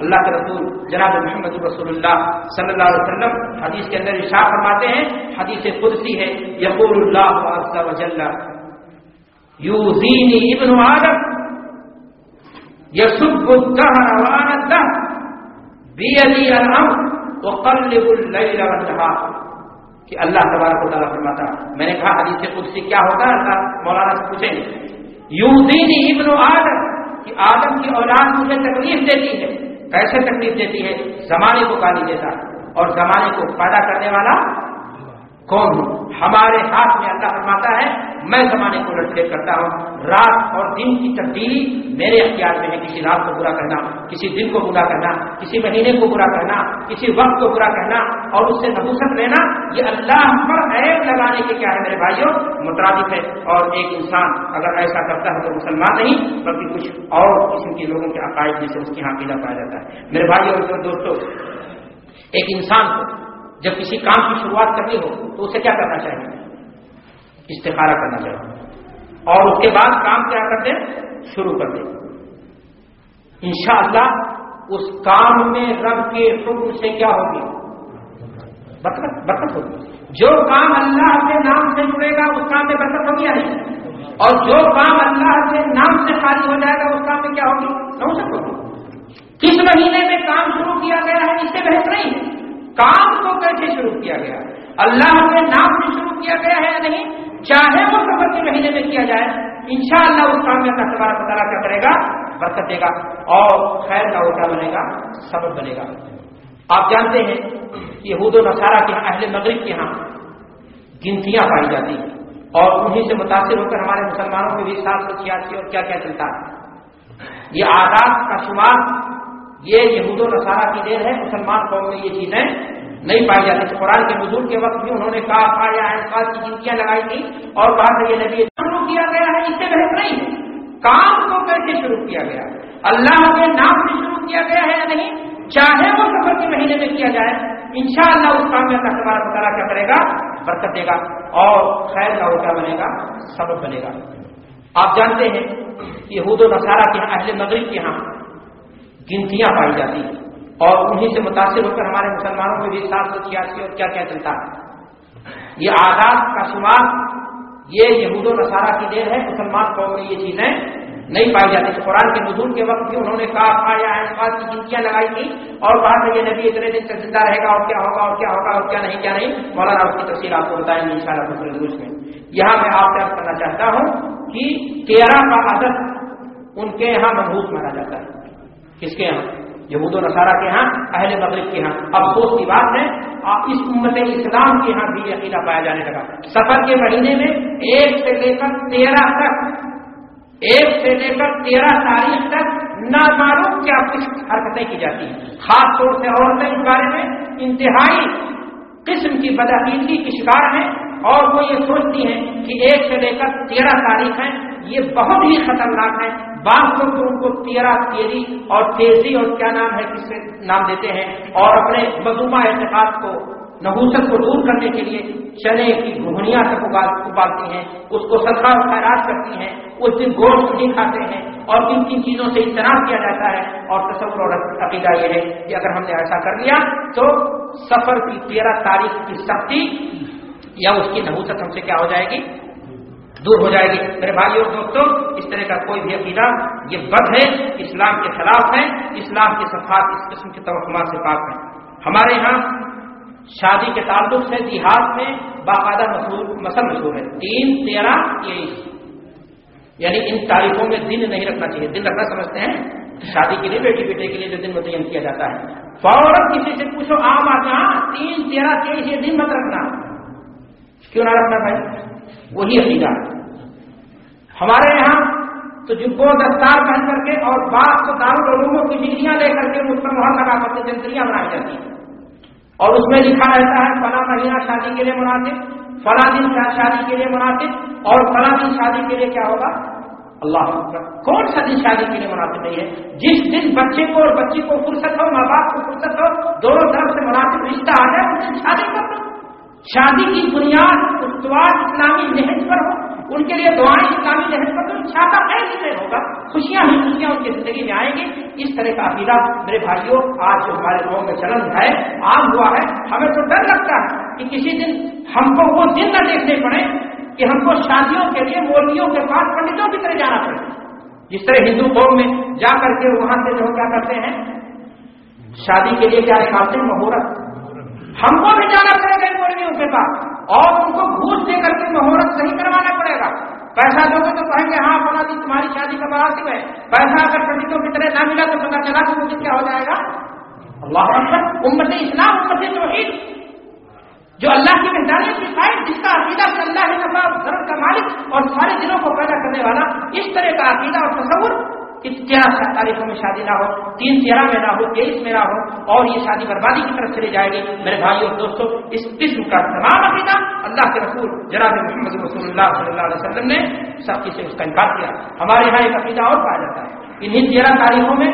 اللہ کے رسول جناب محمد رسول اللہ صلی اللہ علیہ وسلم حدیث کے اندر ارشاد فرماتے ہیں، حدیث قدسی ہے، یقول اللہ عز وجل یوزینی ابن آدم یسب الدہر وانا الدہر بیدی الامر وقلب اللیل والنہار، کہ اللہ تبارک و تعالیٰ فرماتا، میں نے کہا حدیث قدسی کیا ہوگا، اللہ مولانا سے پوچھیں گے، یوزینی ابن آدم، کہ آدم کی اولاد مجھے تکلیف دیتی ہے۔ کیسے تکلیف دیتی ہے؟ زمانے کو گالی دیتا ہے، اور زمانے کو پیدا کرنے والا کون ہوں؟ ہمارے ہاتھ میں اللہ فرماتا ہے میں زمانے کو الٹ پھیر کرتا ہوں، رات اور دن کی تبدیلی میرے اختیار میں ہے، کسی رات کو برا کرنا، کسی دن کو برا کرنا، کسی مہینے کو برا کرنا، کسی وقت کو برا کرنا اور اس سے نحوست لینا، یہ اللہ پر عیب لگانے کے کیا ہے میرے بھائیوں، مترادف ہے۔ اور ایک انسان اگر ایسا کرتا ہے تو مسلمان نہیں بلکہ کچھ اور قسم کے لوگوں کے عقائد جیسے اس کے یہاں عقیدہ پایا جاتا ہے۔ میرے بھائیوں اور دوستوں، ایک انسان کو جب کسی کام کی شروعات کرنی ہو تو اسے کیا کرنا چاہیے؟ استخارہ کرنا چاہیے، اور اس کے بعد کام کیا کر دیں؟ شروع کر دیں۔ انشاءاللہ اس کام میں رب کے حکم سے کیا ہوگی؟ برکت ہوگی۔ جو کام اللہ کے نام سے جڑے گا اس کام میں برکت ہوگی یا نہیں؟ اور جو کام اللہ کے نام سے خالی ہو جائے گا اس کام میں کیا ہوگی؟ نحوست ہوگی۔ کس مہینے میں کام شروع کیا گیا ہے اس سے بحث نہیں، کام کو کیسے شروع کیا گیا، اللہ کے نام سے شروع کیا گیا ہے یا نہیں، چاہے وہ سفر کے مہینے میں کیا جائے، انشاءاللہ اس کام میں اللہ تبارک و تعالیٰ کیا کرے گا؟ برکت دے گا، اور خیر کا وہ کیا بنے گا؟ سبب بنے گا۔ آپ جانتے ہیں یہود و نصارہ کے یہاں، اہل مغرب کے یہاں گنتیاں پائی جاتی ہیں، اور انہیں سے متاثر ہو کر ہمارے مسلمانوں میں بھی 786 اور کیا کیا چلتا ہے۔ یہ عادات کا شمار یہ یہود و نصارہ کی دیر ہے، مسلمان قوم میں یہ چیزیں نہیں پائی جاتی۔ قرآن کے نزول کے وقت بھی انہوں نے کہا یا انقاذ کی گنتیاں لگائی تھی اور کہا کہ یہ نبی شروع کیا گیا ہے، اس سے بحث نہیں ہے، کام کو کیسے شروع کیا گیا، اللہ کے نام سے شروع کیا گیا ہے یا نہیں، چاہے وہ سفر کے مہینے میں کیا جائے، انشاءاللہ اس کام میں اللہ تبارک و تعالیٰ کیا کرے گا؟ برکت دے گا، اور خیر کا وہ کیا بنے گا؟ سبب بنے گا۔ آپ جانتے ہیں یہود و نصارہ کے یہاں، اہل مغرب کے یہاں گنتیاں پائی جاتی ہیں، اور انہیں سے متاثر ہو کر ہمارے مسلمانوں میں بھی 786 اور کیا کیا چلتا ہے۔ یہ عادات کا شمار یہ یہود و نصارہ کی دیر ہے، مسلمان قوم میں یہ چیزیں نہیں پائی جاتی۔ قرآن کے نزول کے وقت بھی انہوں نے کہا یا انقاذ کی گنتیاں لگائی تھی اور کہا کہ یہ نبی اتنے دن تک زندہ رہے گا، اور کیا ہوگا اور کیا ہوگا اور کیا نہیں کیا نہیں، مولانا اس کی تفصیل آپ کو بتائیں گے انشاءاللہ دوسرے دروس میں۔ یہاں میں آپ سے عرض کرنا چاہتا ہوں کہ 13 کا عدد ان کے یہاں منحوس مانا جاتا ہے۔ کس کے یہاں؟ یہود و نصارہ کے یہاں، اہل مغرب کے یہاں۔ افسوس کی بات ہے اس امت اسلام کے یہاں بھی عقیدہ پایا جانے لگا۔ سفر کے مہینے میں 1 سے لے کر 13 تک، 1 سے لے کر 13 تاریخ تک نامعلوم کیا کچھ حرکتیں کی جاتی ہیں۔ خاص طور سے عورتیں اس بارے میں انتہائی قسم کی بدعقیدگی کی شکار ہیں، اور وہ یہ سوچتی ہیں کہ 1 سے لے کر 13 تاریخ ہیں، یہ بہت ہی خطرناک ہے۔ بعض لوگ تو ان کو 13 تیری اور تیزی اور کیا نام ہے کس سے نام دیتے ہیں، اور اپنے مذمومہ اعتقاد کو، نحوست کو دور کرنے کے لیے چنے کی گھونیاں تک ابالتی ہیں، اس کو صدقہ و خیرات کرتی ہیں، اس دن گوشت نہیں کھاتے ہیں، اور کن کن چیزوں سے اجتناب کیا جاتا ہے۔ اور تصور اور عقیدہ یہ ہے کہ اگر ہم نے ایسا کر لیا تو سفر کی 13 تاریخ کی سختی یا اس کی نحوست ہم سے کیا ہو جائے گی؟ دور ہو جائے گی۔ میرے بھائیو اور دوستوں، اس طرح کا کوئی بھی عقیدہ یہ بد ہے، اسلام کے خلاف ہے، اسلام کے صفات اس قسم کے توہمات سے پاک ہیں۔ ہمارے یہاں شادی کے تعلق سے دیہات میں باقاعدہ مسئلہ مشہور ہے 3، 13، 23، یعنی ان تاریخوں میں دن نہیں رکھنا چاہیے۔ دن رکھنا سمجھتے ہیں شادی کے لیے بیٹی بیٹے کے لیے جو دن متعین کیا جاتا ہے، فوراً کسی سے پوچھو عام آدمی 3، 13، 23 یہ دن مت رکھنا، کیوں نہ رکھنا بھائی؟ وہی عقیدہ ہمارے یہاں تو جبو دستار پہن کر کے اور بعض تو دارالعلوموں کی ڈگریاں لے کر کے اس پر مہر لگا کر کے جنتریاں بنائی جاتی ہیں اور اس میں لکھا رہتا ہے فلاں مہینہ شادی کے لیے مناسب، فلاں دن شادی کے لیے مناسب اور فلاں دن شادی کے لیے کیا ہوگا؟ اللہ اکبر، کون سا دن شادی کے لیے مناسب نہیں ہے؟ جس دن بچے کو اور بچی کو فرصت ہو، ماں باپ کو فرصت ہو، دونوں طرف سے مناسب رشتہ آ جائے، اس دن شادی کر دو۔ شادی کی بنیاد استوار اسلامی نہج پر ہو، ان کے لیے دعائیں اسلامی نہج پر تو چھاتا خیر سے ہوگا، خوشیاں ہی خوشیاں ان کی زندگی میں آئیں گی۔ اس طرح کا عقیدہ میرے بھائیوں آج جو ہمارے قوم میں چلن ہے، عام ہوا ہے، ہمیں تو ڈر لگتا ہے کہ کسی دن ہم کو وہ دن نہ دیکھنے پڑے کہ ہم کو شادیوں کے لیے مولویوں کے پاس پنڈتوں کی طرح جانا پڑے، جس طرح ہندو قوم میں جا کر کے وہاں سے جو کیا کرتے ہیں شادی کے لیے کیا نکالتے ہیں؟ مہورت۔ ہم کو بھی جانا پڑے گا مولویوں کے پاس اور ان کو گھوس دے کر کے مہورت صحیح کروانا پڑے گا۔ پیسہ دو گے تو کہیں گے ہاں فلاں دن تمہاری شادی کا مراسم ہے، پیسہ اگر پنڈتوں کی طرح نہ ملا تو پتا چلا کہ وہ دن کیا ہو جائے گا؟ اللہ اکبر، امت اسلام، امت توحید، جو اللہ کی وحدانیت کی قائل، جس کا عقیدہ کہ اللہ ہے نفع ضرر کا مالک اور سارے دنوں کو پیدا کرنے والا، اس طرح کا عقیدہ اور تصور کہ 13 تاریخوں میں شادی نہ ہو، 3، 13 میں نہ ہو، 23 میں نہ ہو اور یہ شادی بربادی کی طرف چلی جائے گی۔ میرے بھائیوں اور دوستوں، اس قسم کا تمام عقیدہ اللہ کے رسول جناب محمد رسول اللہ صلی اللہ علیہ وسلم نے سختی سے اس کا انکار کیا۔ ہمارے یہاں ایک عقیدہ اور پایا جاتا ہے، انہیں 13 تاریخوں میں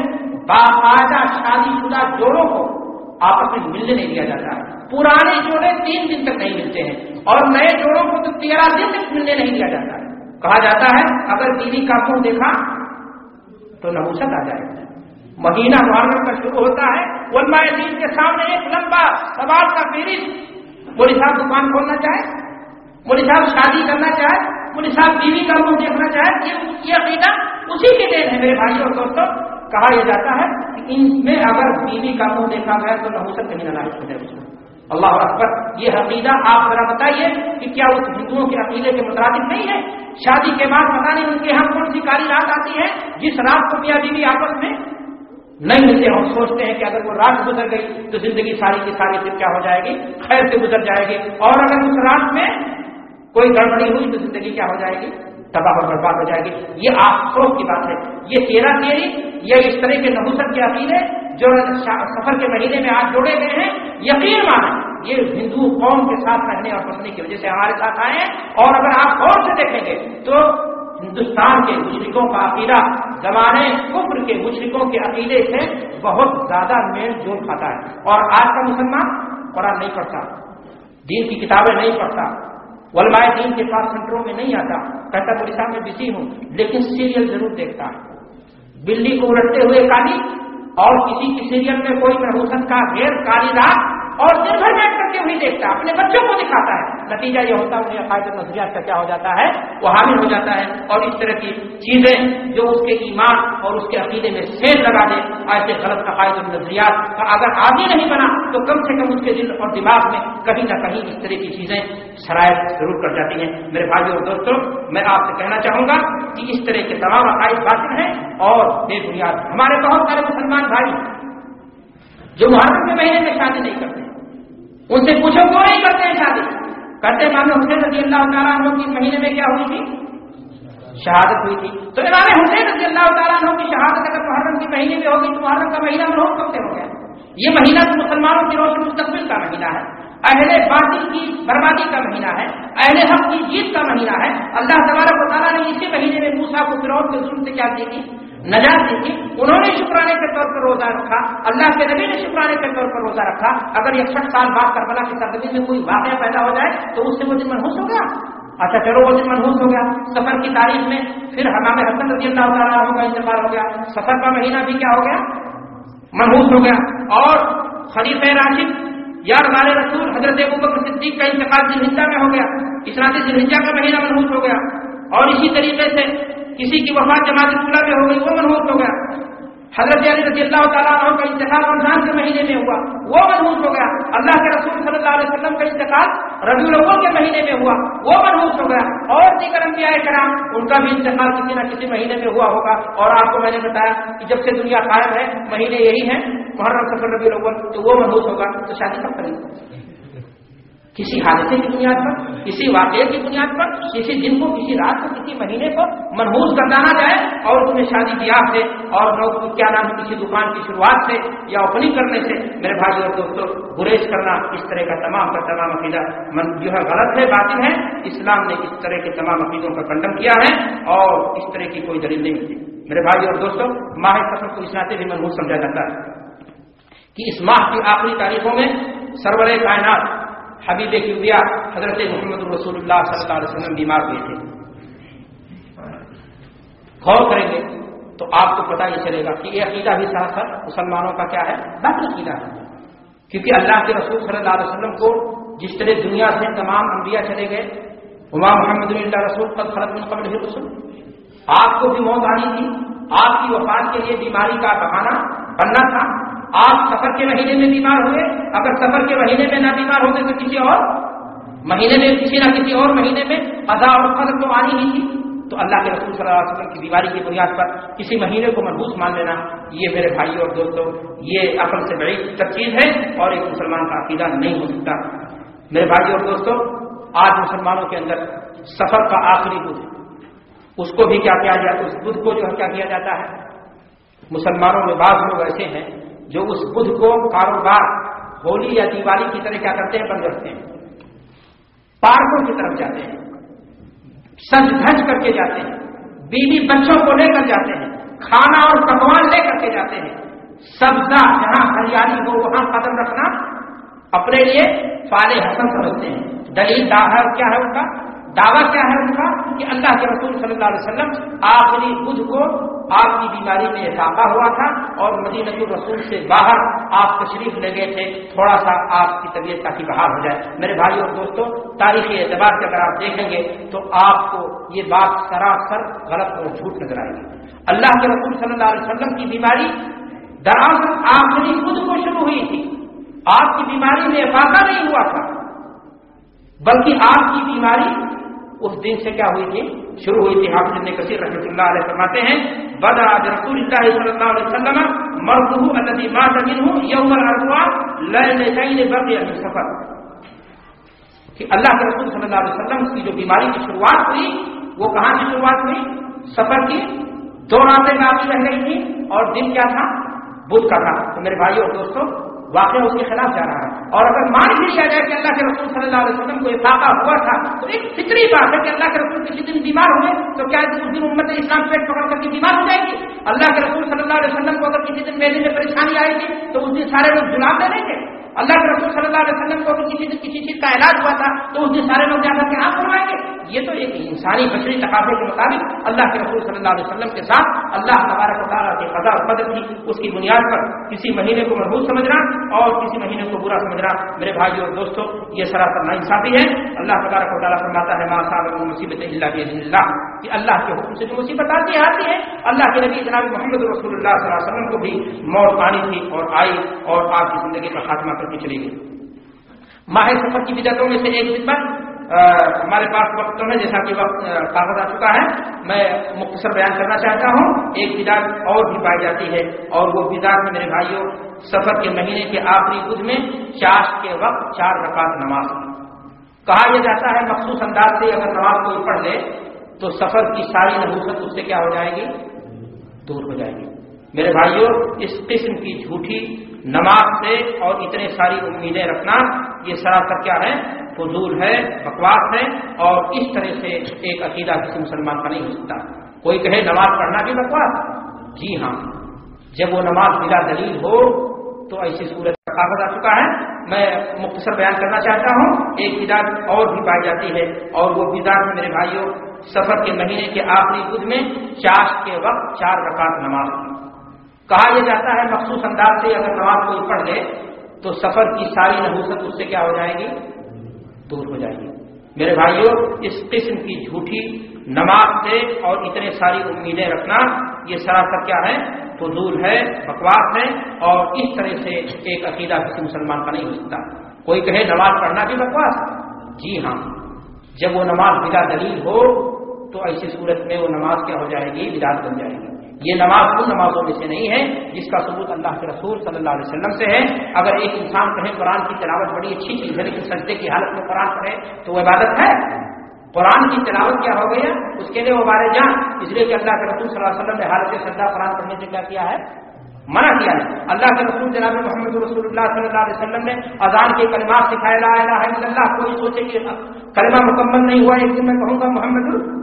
باقاعدہ شادی شدہ جوڑوں کو آپس میں ملنے نہیں دیا جاتا ہے۔ پرانے جوڑے 3 دن تک نہیں ملتے ہیں اور نئے جوڑوں کو تو 13 دن تک ملنے نہیں دیا جاتا ہے۔ کہا جاتا ہے اگر بیوی کا منہ دیکھا تو نحوست آ جائے گا۔ مہینہ محرم کا شروع ہوتا ہے، علماء دین کے سامنے ایک لمبا سوال کا فہرست، مولوی صاحب دکان کھولنا چاہے، مولوی صاحب شادی کرنا چاہے، مولوی صاحب بیوی کا منہ دیکھنا چاہے، یہ عقیدہ اسی کے دین ہے۔ میرے بھائیوں اور دوستوں، کہا یہ جاتا ہے کہ ان میں اگر بیوی کا منہ دیکھا گیا تو نحوست کہیں نہ لاحق ہو جائے اس میں۔ اللہ اکبر، یہ عقیدہ آپ ذرا بتائیے کہ کیا اس ہندوؤں کے عقیدے کے مترادف نہیں ہے؟ شادی کے بعد پتہ نہیں ان کے یہاں کون سی کالی رات آتی ہے جس رات کو میاں بیوی آپس میں نہیں ملتے، ہم سوچتے ہیں کہ اگر وہ رات گزر گئی تو زندگی ساری کی ساری پھر کیا ہو جائے گی؟ خیر سے گزر جائے گی، اور اگر اس رات میں کوئی گڑبڑی ہوئی تو زندگی کیا ہو جائے گی؟ تباہ و برباد ہو جائے گی۔ یہ افسوس کی بات ہے، یہ 13 یا اس طرح کے نحوست کے عقیدے جو سفر کے مہینے میں آج جوڑے گئے ہیں، یقین مانیں یہ ہندو قوم کے ساتھ رہنے اور بسنے کی وجہ سے ہمارے ساتھ آئے ہیں۔ اور اگر آپ غور سے دیکھیں گے تو ہندوستان کے مشرکوں کا عقیدہ زمانے کفر کے مشرکوں کے عقیدے سے بہت زیادہ میل جول کھاتا ہے۔ اور آج کا مسلمان قرآن نہیں پڑھتا، دین کی کتابیں نہیں پڑھتا، علماء دین کے پاس سینٹروں میں نہیں آتا، کہتا پولیس صاحب میں بزی ہوں، لیکن سیریل ضرور دیکھتا ہے۔ بلی کو الٹتے ہوئے کالی اور کسی کی سیریل میں کوئی نحوست کا غیر کالی رات اور دن بھر بیٹھ کر کے وہی دیکھتا ہے، اپنے بچوں کو دکھاتا ہے۔ نتیجہ یہ ہوتا ہے انہیں عقائد و نظریات کا کیا ہو جاتا ہے؟ وہ حامل ہو جاتا ہے، اور اس طرح کی چیزیں جو اس کے ایمان اور اس کے عقیدے میں سیل لگا دے، ایسے غلط عقائد و نظریات کا اگر عادی نہیں بنا تو کم سے کم اس کے دل اور دماغ میں کہیں نہ کہیں اس طرح کی چیزیں شرائط ضرور کر جاتی ہیں۔ میرے بھائیوں اور دوستوں، میں آپ سے کہنا چاہوں گا کہ اس طرح کے تمام عقائد باطل ہیں اور بے بنیاد۔ ہمارے بہت سارے مسلمان بھائی جو محرم کے مہینے میں شادی نہیں کرتے، ان سے پوچھو کیوں نہیں کرتے ہیں شادی؟ کرتے امام حسین رضی اللہ تعالیٰ عنہ کی مہینے میں کیا ہوئی تھی؟ شہادت ہوئی تھی۔ تو امام حسین رضی اللہ تعالیٰ عنہ کی شہادت اگر محرم کے مہینے میں ہوگی تو محرم کا مہینہ منحوس کب سے ہو گیا؟ یہ مہینہ تو مسلمانوں کی روشن مستقبل کا مہینہ ہے، اہل باطل کی بربادی کا مہینہ ہے، اہل حق کی جیت کا مہینہ ہے۔ اللہ تبارک و تعالیٰ نے اسی مہینے میں موسیٰ کو فرعون کے ظلم سے کیا دی تھی؟ نجات دی تھی۔ انہوں نے شکرانے کے طور پر روزہ رکھا، اللہ کے نبی نے شکرانے کے طور پر روزہ رکھا۔ اگر 61 سال بعد کربلا کی سرزمین میں کوئی واقعہ پیدا ہو جائے تو اس سے وہ دن منحوس ہو گیا؟ اچھا چلو وہ دن منحوس ہو گیا، سفر کی تاریخ میں پھر امام حسن رضی اللہ تعالیٰ عنہ کا انتقال ہو گیا، سفر کا مہینہ بھی کیا ہو گیا؟ منحوس ہو گیا۔ اور خلیفہ راشد یا ہمارے رسول حضرت ابوبکر صدیق کا انتقال ذوالحجہ میں ہو گیا، اس ناطے ذوالحجہ کا مہینہ منحوس ہو گیا۔ اور اسی طریقے سے کسی کی وفات جماعت الاولیاء میں ہو گئی، وہ منحوس ہو گیا۔ حضرت علی رضی اللہ تعالیٰ عنہ کا انتقال رمضان کے مہینے میں ہوا، وہ منحوس ہو گیا. اللہ کے رسول صلی اللہ علیہ وسلم کا انتقال ربیع الاول کے مہینے میں ہوا، وہ منحوس ہو گیا. اور دیگر انبیاء کرام ان کا بھی انتقال کسی نہ کسی مہینے میں ہوا ہوگا. اور آپ کو میں نے بتایا کہ جب سے دنیا قائم ہے مہینے یہی ہیں محرم صفر ربیع الاول، تو وہ منحوس ہوگا تو شادی کب کریں گے؟ کسی حادثے کی بنیاد پر، کسی واقعے کی بنیاد پر، کسی دن کو، کسی رات کو، کسی مہینے کو منحوس گردانا جائے اور تمہیں شادی بیاہ سے اور کیا نام کسی دکان کی شروعات سے یا اوپننگ کرنے سے میرے بھائی اور دوستوں گریز کرنا، اس طرح کا تمام کا تمام عقیدہ جو ہے غلط ہے، باطل ہے. اسلام نے اس طرح کے تمام عقیدوں کا کنڈم کیا ہے اور اس طرح کی کوئی دلیل نہیں ملتی. میرے بھائی اور دوستوں ماہ سفر کو اس ناطے بھی منحوس سمجھا جاتا ہے کہ اس ماہ کی آخری تاریخوں میں سرور کائنات حبیب کبریا حضرت محمد رسول اللہ صلی اللہ علیہ وسلم بیمار ہوئے تھے. غور کریں گے تو آپ کو پتہ یہ چلے گا کہ یہ عقیدہ بھی سراسر مسلمانوں کا کیا ہے؟ باطل عقیدہ ہے. کیونکہ اللہ کے رسول صلی اللہ علیہ وسلم کو جس طرح دنیا سے تمام انبیاء چلے گئے، وما محمد اللہ رسول قد خلت من قبلہ الرسل، آپ کو بھی موت آنی تھی، آپ کی وفات کے لیے بیماری کا بہانہ بننا تھا. آپ سفر کے مہینے میں بیمار ہوئے، اگر سفر کے مہینے میں نہ بیمار ہوتے تو کسی اور مہینے میں، کسی نہ کسی اور مہینے میں قضا اور قدر تو آنی ہی تھی. تو اللہ کے رسول صلی اللہ علیہ وسلم کی بیماری کی بنیاد پر کسی مہینے کو منحوس مان لینا، یہ میرے بھائیوں اور دوستوں یہ عقل سے بعید تر چیز ہے اور ایک مسلمان کا عقیدہ نہیں ہو سکتا. میرے بھائیوں اور دوستوں آج مسلمانوں کے اندر سفر کا آخری بدھ، اس کو بھی کیا کیا جاتا ہے؟ اس بدھ کو جو ہے کیا کیا جاتا ہے؟ مسلمانوں میں بعض لوگ ایسے ہیں جو اس بدھ کو کاروبار ہولی یا دیوالی کی طرح کیا کرتے ہیں؟ بند رکھتے ہیں. پارکوں کی طرف جاتے ہیں، سج دھج کر کے جاتے ہیں، بیوی بچوں کو لے کر جاتے ہیں، کھانا اور پکوان لے کر کے جاتے ہیں. سبزہ جہاں ہریالی ہو وہاں قدم رکھنا اپنے لیے فعال حسن سمجھتے ہیں. دلیل کیا ہے ان کا؟ دعویٰ کیا ہے ان کا؟ کہ اللہ کے رسول صلی اللہ علیہ وسلم آخری بدھ کو آپ کی بیماری میں اضافہ ہوا تھا اور مدینہ الرسول سے باہر آپ تشریف لے گئے تھے، تھوڑا سا آپ کی طبیعت تاکہ بحال ہو جائے. میرے بھائیوں اور دوستوں تاریخی اعتبار سے اگر آپ دیکھیں گے تو آپ کو یہ بات سراسر غلط اور جھوٹ نظر آئے گی. اللہ کے رسول صلی اللہ علیہ وسلم کی بیماری دراصل آخری بدھ کو شروع ہوئی تھی. آپ کی بیماری میں افاقہ نہیں ہوا تھا، بلکہ آپ کی بیماری اس دن سے کیا ہوئی تھی؟ شروع ہوئی تھی. حافظ ابن کثیر رحمۃ اللہ علیہ فرماتے ہیں بدأ برسول اللہ صلی اللہ علیہ وسلم مرضه الذي مات منه يوم الاربعاء ليلتين بقي من سفر، کہ اللہ کے رسول صلی اللہ علیہ وسلم کی جو بیماری کی شروعات ہوئی وہ کہاں سے شروعات ہوئی؟ سفر کی 2 راتیں باقی رہ گئی تھی اور دن کیا تھا؟ بدھ کا تھا. تو میرے بھائیوں اور دوستوں واقعہ اس کے خلاف جا رہا ہے. اور اگر مان بھی لیا جائے کہ اللہ کے رسول صلی اللہ علیہ وسلم کو افاقہ ہوا تھا تو ایک فطری بات ہے کہ اللہ کے رسول کسی دن بیمار ہوئے تو کیا اس دن امت اسلام پیٹ پکڑ کر کے بیمار ہو جائے گی؟ اللہ کے رسول صلی اللہ علیہ وسلم کو اگر کسی دن میلے میں پریشانی آئے گی تو اس دن سارے لوگ جلاب دے دیں گے. اللہ کے رسول صلی اللہ علیہ وسلم کو کسی دن کسی چیز کا علاج ہوا تھا تو اس دن سارے لوگ جا کر کے آنکھ بنوائیں گے. یہ تو ایک انسانی بشری تقاضے کے مطابق اللہ کے رسول صلی اللہ علیہ وسلم کے ساتھ اللہ تبارک و تعالیٰ کی قضا اور قدر کی اس کی بنیاد پر کسی مہینے کو مربوط سمجھنا اور کسی مہینے کو برا سمجھنا میرے بھائیوں اور دوستوں یہ سراسر ناانصافی ہے. اللہ تبارک و تعالیٰ فرماتا ہے ما اصاب من مصیبت الا باذن اللہ، کہ اللہ کے حکم سے جو مصیبت آتی ہے اللہ کے نبی جناب محمد رسول اللہ صلی اللہ علیہ وسلم کو بھی موت آنی تھی اور آئی اور آپ کی زندگی کا خاتمہ کر کے چلی گئی. ماہ سفر کی بدعتوں میں سے ایک بدعت ہمارے پاس وقت تو ہے جیسا کہ وقت کاغذ آ چکا ہے، میں مختصر بیان کرنا چاہتا ہوں. ایک بدعت اور بھی پائی جاتی ہے اور وہ بدعت میرے بھائیوں سفر کے مہینے کے آخری بدھ میں چاشت کے وقت 4 رکعت نماز. کہا یہ جاتا ہے مخصوص انداز سے اگر نماز کوئی پڑھ لے تو سفر کی ساری نحوست اس سے کیا ہو جائے گی؟ دور ہو جائے گی. میرے بھائیوں اس قسم کی جھوٹی نماز سے اور اتنے ساری امیدیں رکھنا یہ سراسر کیا ہے؟ فضول ہے، بکواس ہے اور اس طرح سے ایک عقیدہ کسی مسلمان کا نہیں ہو سکتا. کوئی کہے نماز پڑھنا بھی بکواس، جی ہاں جب وہ نماز بلا دلیل ہو تو ایسی صورت کا کاغذ آ چکا ہے. میں مختصر بیان کرنا چاہتا ہوں. ایک بدعت اور بھی پائی جاتی ہے اور وہ بدعت میرے بھائیوں سفر کے مہینے کے آخری بدھ میں چاشت کے وقت 4 رکعت نماز. کہا یہ جاتا ہے مخصوص انداز سے اگر نماز کوئی پڑھ لے تو سفر کی ساری نحوست اس سے کیا ہو جائے گی؟ دور ہو جائے گی. میرے بھائیوں اس قسم کی جھوٹی نماز سے اور اتنے ساری امیدیں رکھنا یہ سراسر کیا ہے؟ فضول ہے، بکواس ہے، اور اس طرح سے ایک عقیدہ کسی مسلمان کا نہیں ہو سکتا۔ کوئی کہے نماز پڑھنا بھی بکواس، جی ہاں، جب وہ نماز بلا دلیل ہو تو ایسی صورت میں وہ نماز کیا ہو جائے گی؟ بدعت بن جائے گی۔ یہ نماز ان نمازوں میں سے نہیں ہے جس کا ثبوت اللہ کے رسول صلی اللہ علیہ وسلم سے ہے۔ اگر ایک انسان کہے قرآن کی تلاوت بڑی اچھی چیز ہے لیکن سجدے کی حالت میں قرآن پڑھے تو وہ عبادت ہے؟ قرآن کی تلاوت کیا ہو گئی ہے؟ اس کے لیے وہ بارے جان، اس لیے کہ اللہ کے رسول صلی اللہ علیہ وسلم نے حالت سجدہ قرآن پڑھنے سے کیا کیا ہے؟ منع کیا ہے۔ اللہ کے رسول جناب محمد رسول اللہ صلی اللہ علیہ وسلم نے اذان کے کلمات سکھائے، لا الہ الا اللہ۔ کوئی سوچے کہ کلمہ مکمل نہیں ہوا ایک دن میں کہوں گا محمد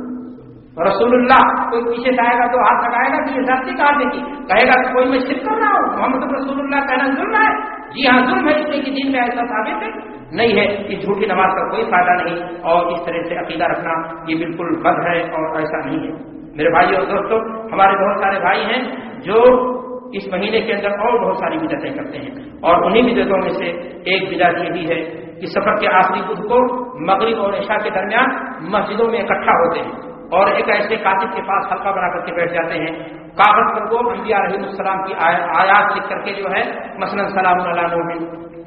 رسول اللہ، کوئی پیچھے سے آئے گا تو ہاتھ لگائے گا کہ یہ ذاتی کہا دیکھی، کہے گا کہ کوئی میں شرک کر رہا ہوں، محمد رسول اللہ کہنا ظلم ہے؟ جی ہاں ظلم ہے، اس لیے کہ دین میں ایسا ثابت ہے نہیں ہے۔ اس جھوٹی نماز کا کوئی فائدہ نہیں، اور اس طرح سے عقیدہ رکھنا یہ بالکل بد ہے اور ایسا نہیں ہے۔ میرے بھائی اور دوستوں، ہمارے بہت سارے بھائی ہیں جو اس مہینے کے اندر اور بہت ساری بدعتیں کرتے ہیں، اور انہی بدعتوں میں سے ایک بدعت یہ بھی ہے کہ سفر کے آخری بدھ کو مغرب اور عشاء کے درمیان مسجدوں میں اکٹھا ہوتے ہیں اور ایک ایسے کاتب کے پاس حلقہ بنا کر کے بیٹھ جاتے ہیں، کاغذ پر وہ انبیاء علیہ السلام کی آیات لکھ کر کے جو ہے مثلا سلام علی نوح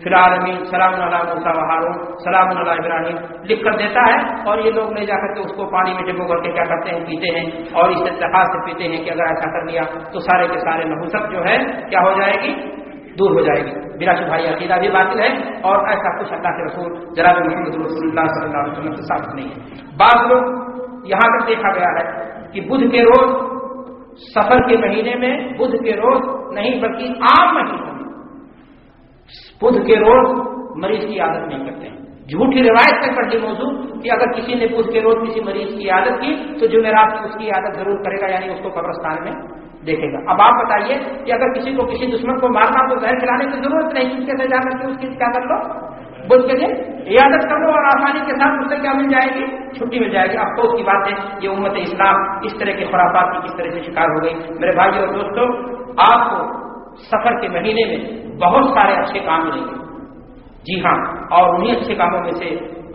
فی العالمین، سلام علی موسیٰ و ہارون، سلام علی ابراہیم لکھ کر دیتا ہے، اور یہ لوگ لے جا کر کے اس کو پانی میں ڈبو کر کے کیا کرتے ہیں؟ پیتے ہیں، اور اس اتفاق سے پیتے ہیں کہ اگر ایسا کر لیا تو سارے کے سارے نحوست جو ہے کیا ہو جائے گی؟ دور ہو جائے گی۔ بلا شبہ یہ عقیدہ بھی باطل ہے، اور ایسا کچھ اللہ کے رسول جناب محمد رسول اللہ صلی اللہ علیہ وسلم سے ثابت نہیں ہے۔ بعض لوگ یہاں تک دیکھا گیا ہے کہ بدھ کے روز، سفر کے مہینے میں بدھ کے روز نہیں بلکہ عام مہینے میں بدھ کے روز مریض کی عادت نہیں کرتے ہیں۔ جھوٹی روایت سے پڑھی موضوع کہ اگر کسی نے بدھ کے روز کسی مریض کی عادت کی تو جمعرات اس کی عادت ضرور کرے گا، یعنی اس کو قبرستان میں دیکھے گا۔ اب آپ بتائیے کہ اگر کسی کو کسی دشمن کو مارنا تو زہر کھلانے کی ضرورت نہیں، اس کے جا کر کے اس کی کیا کر لو؟ بدھ کے دن عیادت کر لو اور آسانی کے ساتھ اس سے کیا مل جائے گی؟ چھٹی مل جائے گی۔ افسوس کی بات ہے یہ امت اسلام اس طرح کے خرافات کی کس طرح سے شکار ہو گئی۔ میرے بھائی اور دوستوں، آپ کو سفر کے مہینے میں بہت سارے اچھے کام ملیں گے، جی ہاں، اور انہی اچھے کاموں میں سے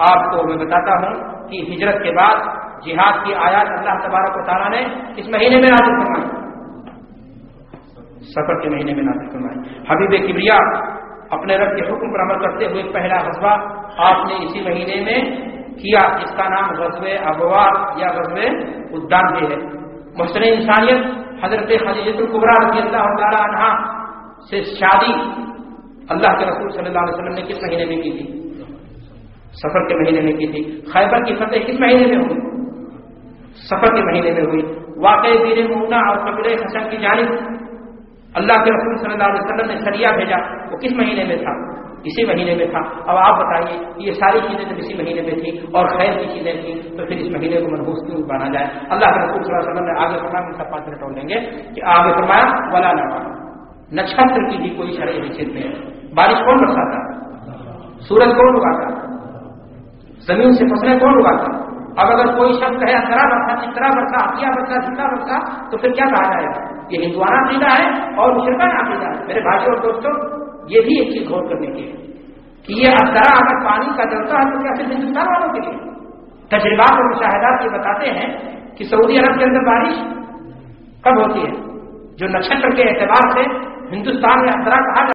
آپ کو میں بتاتا ہوں کہ ہجرت کے بعد جہاد کی آیات اللہ تبارک و تعالیٰ نے اس مہینے میں نازل فرمائی، سفر کے مہینے میں نازل فرمائی۔ حبیب کبریا اپنے رب کے حکم پر عمل کرتے ہوئے پہلا غزوہ آپ نے اسی مہینے میں کیا، جس کا نام غزوہ ابوا یا غزوہ ادان بھی ہے۔ محسن انسانیت حضرت خدیجہ الکبریٰ رضی اللہ تعالی عنہا سے شادی اللہ کے رسول صلی اللہ علیہ وسلم نے کس مہینے میں کی تھی؟ سفر کے مہینے میں کی تھی۔ خیبر کی فتح کس مہینے میں ہوئی؟ سفر کے مہینے میں ہوئی۔ واقع بیر مونا اور قبیلہ حسن کی جانب اللہ کے رسول صلی اللہ علیہ وسلم نے سریہ بھیجا، وہ کس مہینے میں تھا؟ اسی مہینے میں تھا۔ اب آپ بتائیے یہ ساری چیزیں جب اسی مہینے میں تھی اور خیر کی چیزیں تھیں تو پھر اس مہینے کو منحوس کیوں مانا جائے؟ اللہ کے رسول صلی اللہ علیہ وسلم نے آگے فرمایا، سب 5 منٹ اور لیں گے کہ آگے فرمایا ولا نچھتر کی بھی کوئی شرعی حیثیت نہیں ہے۔ بارش کون برساتا؟ سورج کون اگاتا؟ زمین سے فصلیں کون اگاتا؟ اب اگر کوئی شخص کہے اندرا برسا، چترا برسا، ہتھیا برسا، جھنڈا برسا، تو پھر کیا کہا جائے گا؟ یہ ہندوانہ عقیدہ ہے اور مشرکانہ عقیدہ ہے۔ میرے بھائیوں اور دوستوں، یہ بھی ایک چیز غور کرنے کی ہے کہ یہ اندرا اگر پانی کا جلتا ہے تو کیا صرف ہندوستان والوں کے لیے؟ تجربات اور مشاہدات یہ بتاتے ہیں کہ سعودی عرب کے اندر بارش کب ہوتی ہے؟ جو نچھتر کے اعتبار سے ہندوستان میں اندرا کہا